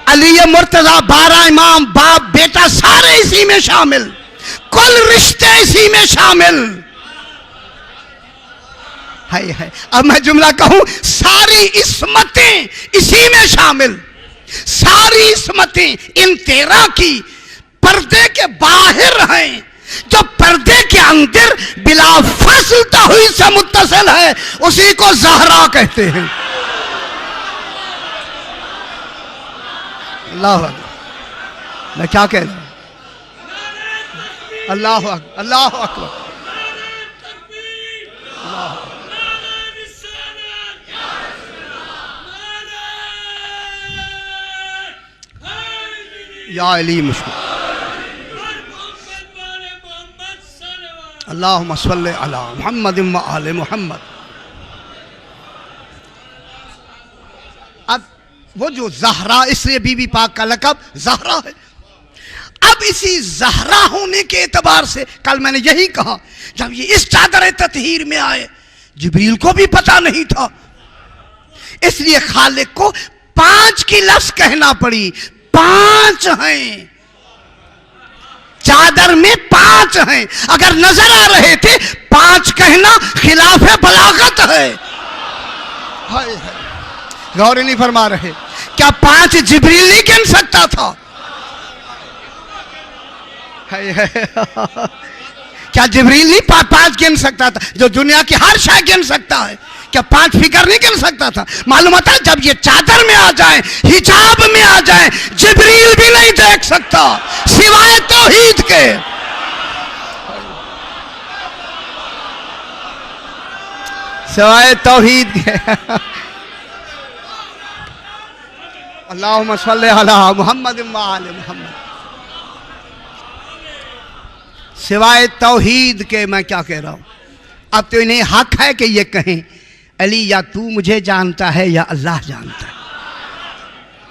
अली मुर्तजा, 12 इमाम, बाप बेटा सारे इसी में शामिल, कुल रिश्ते इसी में शामिल है। अब मैं जुमला कहूं, सारी इस्मतें इसी में शामिल, सारी इस्मतें इन 13 की पर्दे के बाहर हैं। जो पर्दे के अंदर बिला फसल तौहीद से मुत्तसिल है, उसी को ज़हरा कहते हैं। अल्लाह अकबर, मैं क्या कह रहा हूं? अल्लाह अकबर, अल्लाह अकबर, या अली मुश्किल। अल्लाहुम्मा सल्ली अला मुहम्मद व आले मुहम्मद। अब वो जो ज़हरा, इसलिए बीबी पाक का लक़ब ज़हरा है। अब इसी ज़हरा होने के एतबार से कल मैंने यही कहा, जब ये इस चादर ततहीर में आए, जिब्रील को भी पता नहीं था, इसलिए खालिक को 5 की लफ्ज़ कहना पड़ी। 5 हैं चादर में, 5 हैं। अगर नजर आ रहे थे 5 कहना खिलाफ बलागत है। गौर नहीं फरमा रहे, क्या 5 जिब्रील नहीं गिन सकता था? क्या जिब्रील नहीं 5 गिन सकता था? जो दुनिया की हर शय गिन सकता है, क्या 5 फिगर नहीं गिन सकता था? मालूम होता है जब ये चादर में आ जाए, हिजाब में आ जाए, जिब्रील भी नहीं देख सकता सिवाय तौहीद के। सिवाय तौहीद के अल्लाहुम्मा सल्ली अला मुहम्मद व आले मुहम्मद। सिवाय तौहीद के मैं क्या कह रहा हूं। अब तो इन्हें हक है कि ये कहें अली या तू मुझे जानता है या अल्लाह जानता है।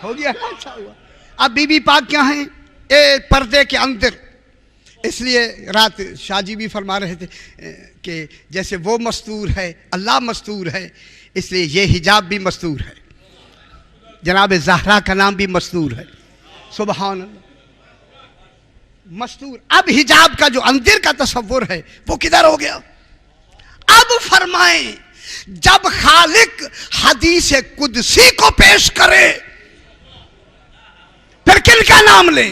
हो गया ना, अच्छा हुआ। अब बीबी पाक क्या हैं? पर्दे के अंदर। इसलिए रात शाहजी भी फरमा रहे थे कि जैसे वो मस्तूर है अल्लाह मस्तूर है, इसलिए ये हिजाब भी मस्तूर है। जनाब ज़हरा का नाम भी मस्तूर है। सुबहान अल्लाह, मस्तूर। अब हिजाब का जो अंदर का तस्वुर है वो किधर हो गया? अब फरमाएं, जब खालिक हदीस कुदसी को पेश करे फिर किनका नाम ले?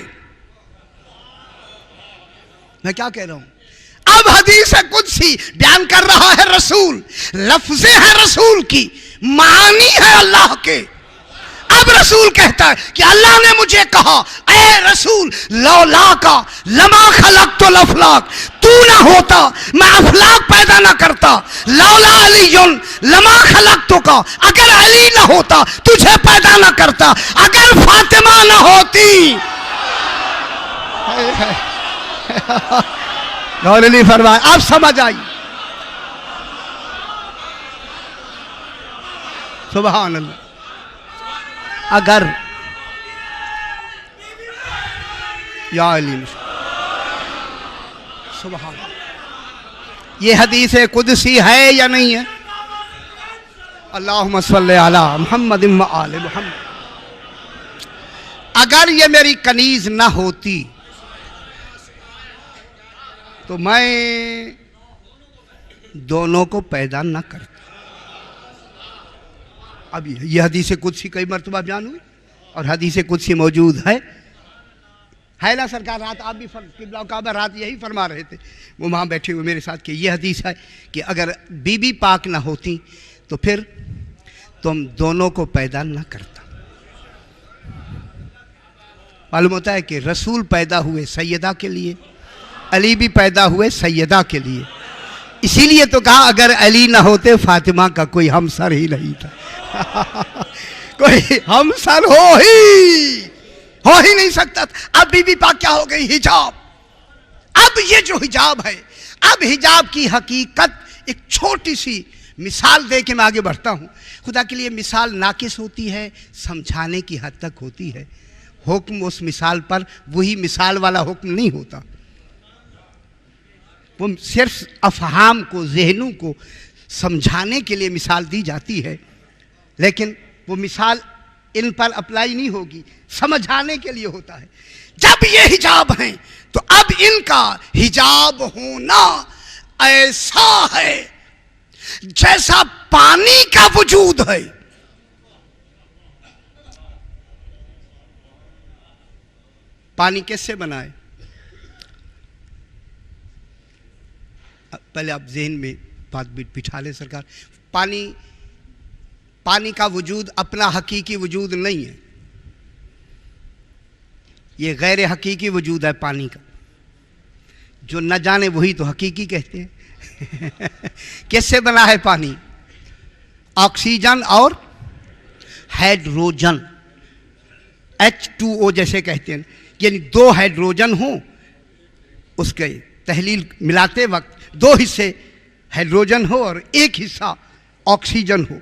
मैं क्या कह रहा हूं? अब हदीस कुदसी बयान कर रहा है रसूल, लफ्ज़ें हैं रसूल की, मानी है अल्लाह के। अब रसूल कहता है कि अल्लाह ने मुझे कहा, ऐ रसूल लौला का लमा खलक तो लफलाक, तू ना होता मैं अफलाक पैदा ना करता। लौला अलीयुन लमा खलक तो का, अगर अली ना होता तुझे पैदा ना करता। अगर फातिमा ना होती, गौर नहीं फरमाया। आप समझ आई? सुभान अल्लाह। अगर या अली सुभान, ये हदीस कुदसी है या नहीं है? अल्लाहुम्मा सल्ली अला मुहम्मद व आले मुहम्मद। अगर ये मेरी कनीज ना होती तो मैं दोनों को पैदा ना करता। अब यह हदीस कुदसी कई मरतबा बयान हुई और हदीस कुदसी मौजूद है ना सरकार। रात आप भी किबला काबा रात यही फरमा रहे थे, वो वहाँ बैठे हुए मेरे साथ, कि यह हदीस है कि अगर बीबी पाक ना होती तो फिर तुम दोनों को पैदा ना करता। मालूम होता है कि रसूल पैदा हुए सैयदा के लिए, अली भी पैदा हुए सैयदा के लिए। इसीलिए तो कहा अगर अली ना होते फातिमा का कोई हमसर ही नहीं था। कोई हमसर हो ही नहीं सकता था। अब बीबी पाक क्या हो गई? हिजाब। अब ये जो हिजाब है, अब हिजाब की हकीकत एक छोटी सी मिसाल दे के मैं आगे बढ़ता हूं। खुदा के लिए मिसाल नाकिस होती है, समझाने की हद तक होती है। हुक्म उस मिसाल पर वही मिसाल वाला हुक्म नहीं होता, वो सिर्फ अफहाम को, जहनों को समझाने के लिए मिसाल दी जाती है, लेकिन वो मिसाल इन पर अप्लाई नहीं होगी, समझाने के लिए होता है। जब ये हिजाब हैं तो अब इनका हिजाब होना ऐसा है जैसा पानी का वजूद है। पानी कैसे बना है? पहले आप ज़हन में बात बिठा ले सरकार। पानी का वजूद अपना हकीकी वजूद नहीं है, ये गैर हकीकी वजूद है पानी का। जो न जाने वही तो हकीकी कहते हैं। कैसे बना है पानी? ऑक्सीजन और हाइड्रोजन, H2O जैसे कहते हैं, यानी दो हाइड्रोजन हो, उसके तहलील मिलाते वक्त दो हिस्से हाइड्रोजन हो और एक हिस्सा ऑक्सीजन हो।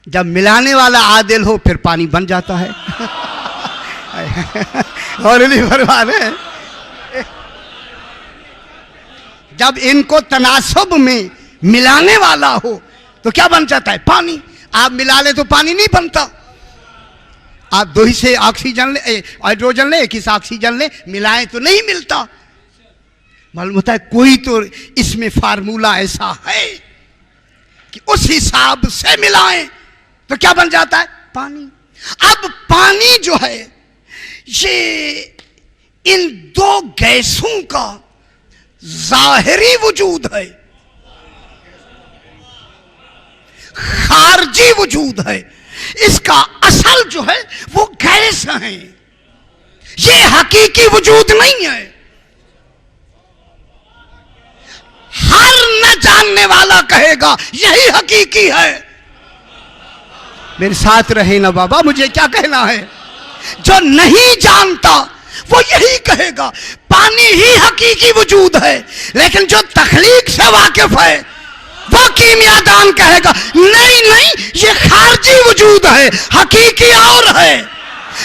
जब मिलाने वाला आदिल हो फिर पानी बन जाता है। और नहीं फरमा रहे, जब इनको तनासब में मिलाने वाला हो तो क्या बन जाता है? पानी। आप मिला ले तो पानी नहीं बनता। आप दो हिस्से ऑक्सीजन ले, हाइड्रोजन ले, एक हिस्सा ऑक्सीजन ले, मिलाएं तो नहीं मिलता। मालूम होता है कोई तो इसमें फार्मूला ऐसा है कि उस हिसाब से मिलाएं तो क्या बन जाता है? पानी। अब पानी जो है ये इन दो गैसों का जाहिरी वजूद है, खारजी वजूद है। इसका असल जो है वो गैस है, ये हकीकी वजूद नहीं है। हर और न जानने वाला कहेगा यही हकीकी है। मेरे साथ रहे ना बाबा, मुझे क्या कहना है। जो नहीं जानता वो यही कहेगा पानी ही हकीकी वजूद है, लेकिन जो तखलीक से वाकिफ है वो कीमियादान कहेगा नहीं नहीं ये खारजी वजूद है, हकीकी और है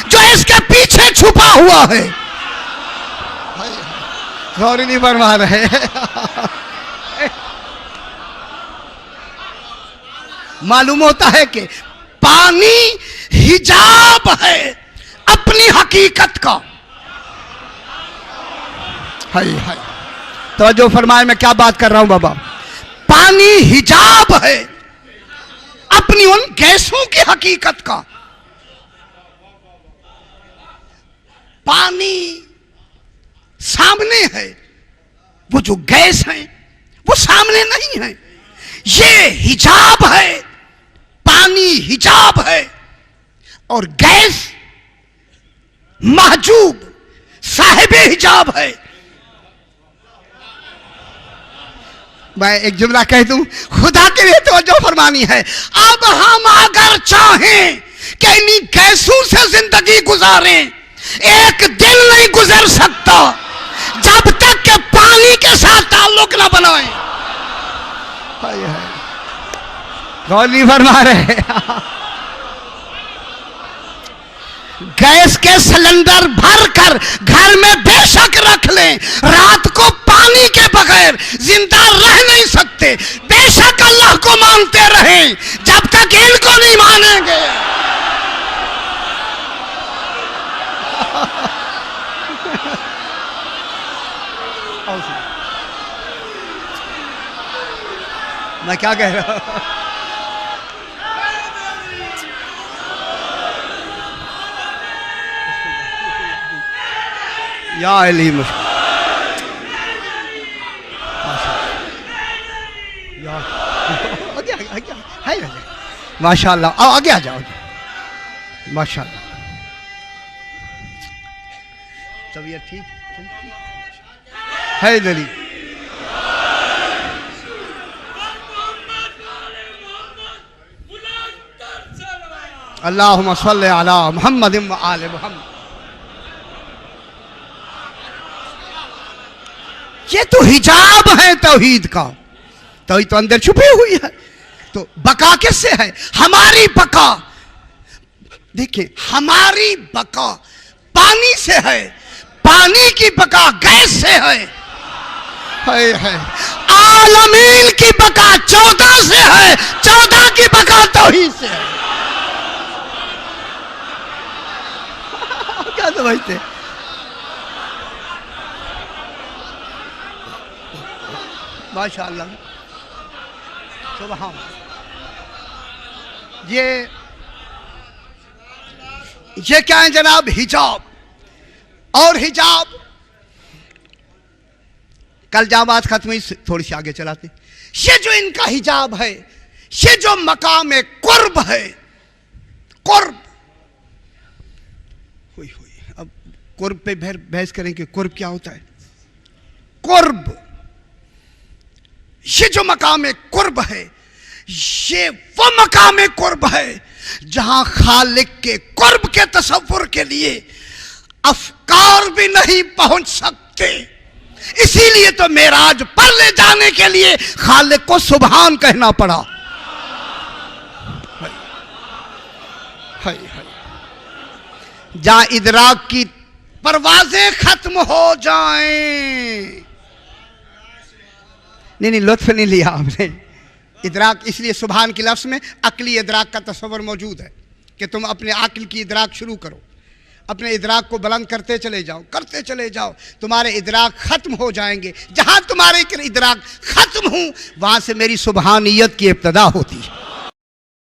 जो इसके पीछे छुपा हुआ है। गौर नहीं फरमा रहे। मालूम होता है कि पानी हिजाब है अपनी हकीकत का। हाय हाय, तो जो फरमाए मैं क्या बात कर रहा हूं बाबा। पानी हिजाब है अपनी उन गैसों की हकीकत का। पानी सामने है, वो जो गैस है वो सामने नहीं है। ये हिजाब है, पानी हिजाब है और गैस महजूब साहिबे हिजाब है। मैं एक जुमला कह दूं, खुदा के लिए तवज्जो फरमानी है। अब हम अगर चाहें कि इन्हीं गैसों से जिंदगी गुजारें, एक दिन नहीं गुजर सकता जब तक के पानी के साथ ताल्लुक ना बनाए। गौर नहीं फरमा रहे। गैस के सिलेंडर भर कर घर में बेशक रख लें, रात को पानी के बगैर जिंदा रह नहीं सकते। बेशक अल्लाह को मानते रहें जब तक इनको नहीं मानेंगे। मैं क्या कह रहा हूं। या अलीम, माशाअल्लाह, आओ आगे आ जाओ। माशाअल्लाह, तबीयत ठीक है दली। अल्लाहुम्मा सल्ली अला मुहम्मद व आले मुहम्मद। ये तो हिजाब है तौहीद का। तौहीद तो अंदर छुपी हुई है। तो बका किससे है? हमारी बका, देखिए हमारी बका पानी से है, पानी की बका गैस से है। आलमीन की बका 14 से है, 14 की बका तौहीद से है। क्या समझते? माशाअल्लाह, सुभान। ये क्या है जनाब? हिजाब। और हिजाब, कल जहां बात खत्म हुई थोड़ी सी आगे चलाते। ये जो इनका हिजाब है, ये जो मकाम कुर्ब है, कुर्ब। अब कुर्ब पे बहस करें कि कुर्ब क्या होता है। कुर्ब, ये जो मकाम कुर्ब है, ये वो मकाम कुर्ब है जहां खालिक के कुर्ब के तसव्वुर के लिए अफकार भी नहीं पहुंच सकते। इसीलिए तो मेराज पर ले जाने के लिए खालिक को सुभान कहना पड़ा। जहां इदराक की परवाजें खत्म हो जाएं। नहीं, लुत्फ नहीं लिया आपने। इदराक इसलिए सुभान के लफ्ज़ में अक्ली इदराक का तस्वर मौजूद है कि तुम अपने अक्ल की इदराक शुरू करो, अपने इदराक को बुलंद करते चले जाओ, करते चले जाओ, तुम्हारे इदराक ख़त्म हो जाएंगे। जहाँ तुम्हारे इदराक ख़त्म हो वहाँ से मेरी सुबहानियत की इब्तिदा होती है।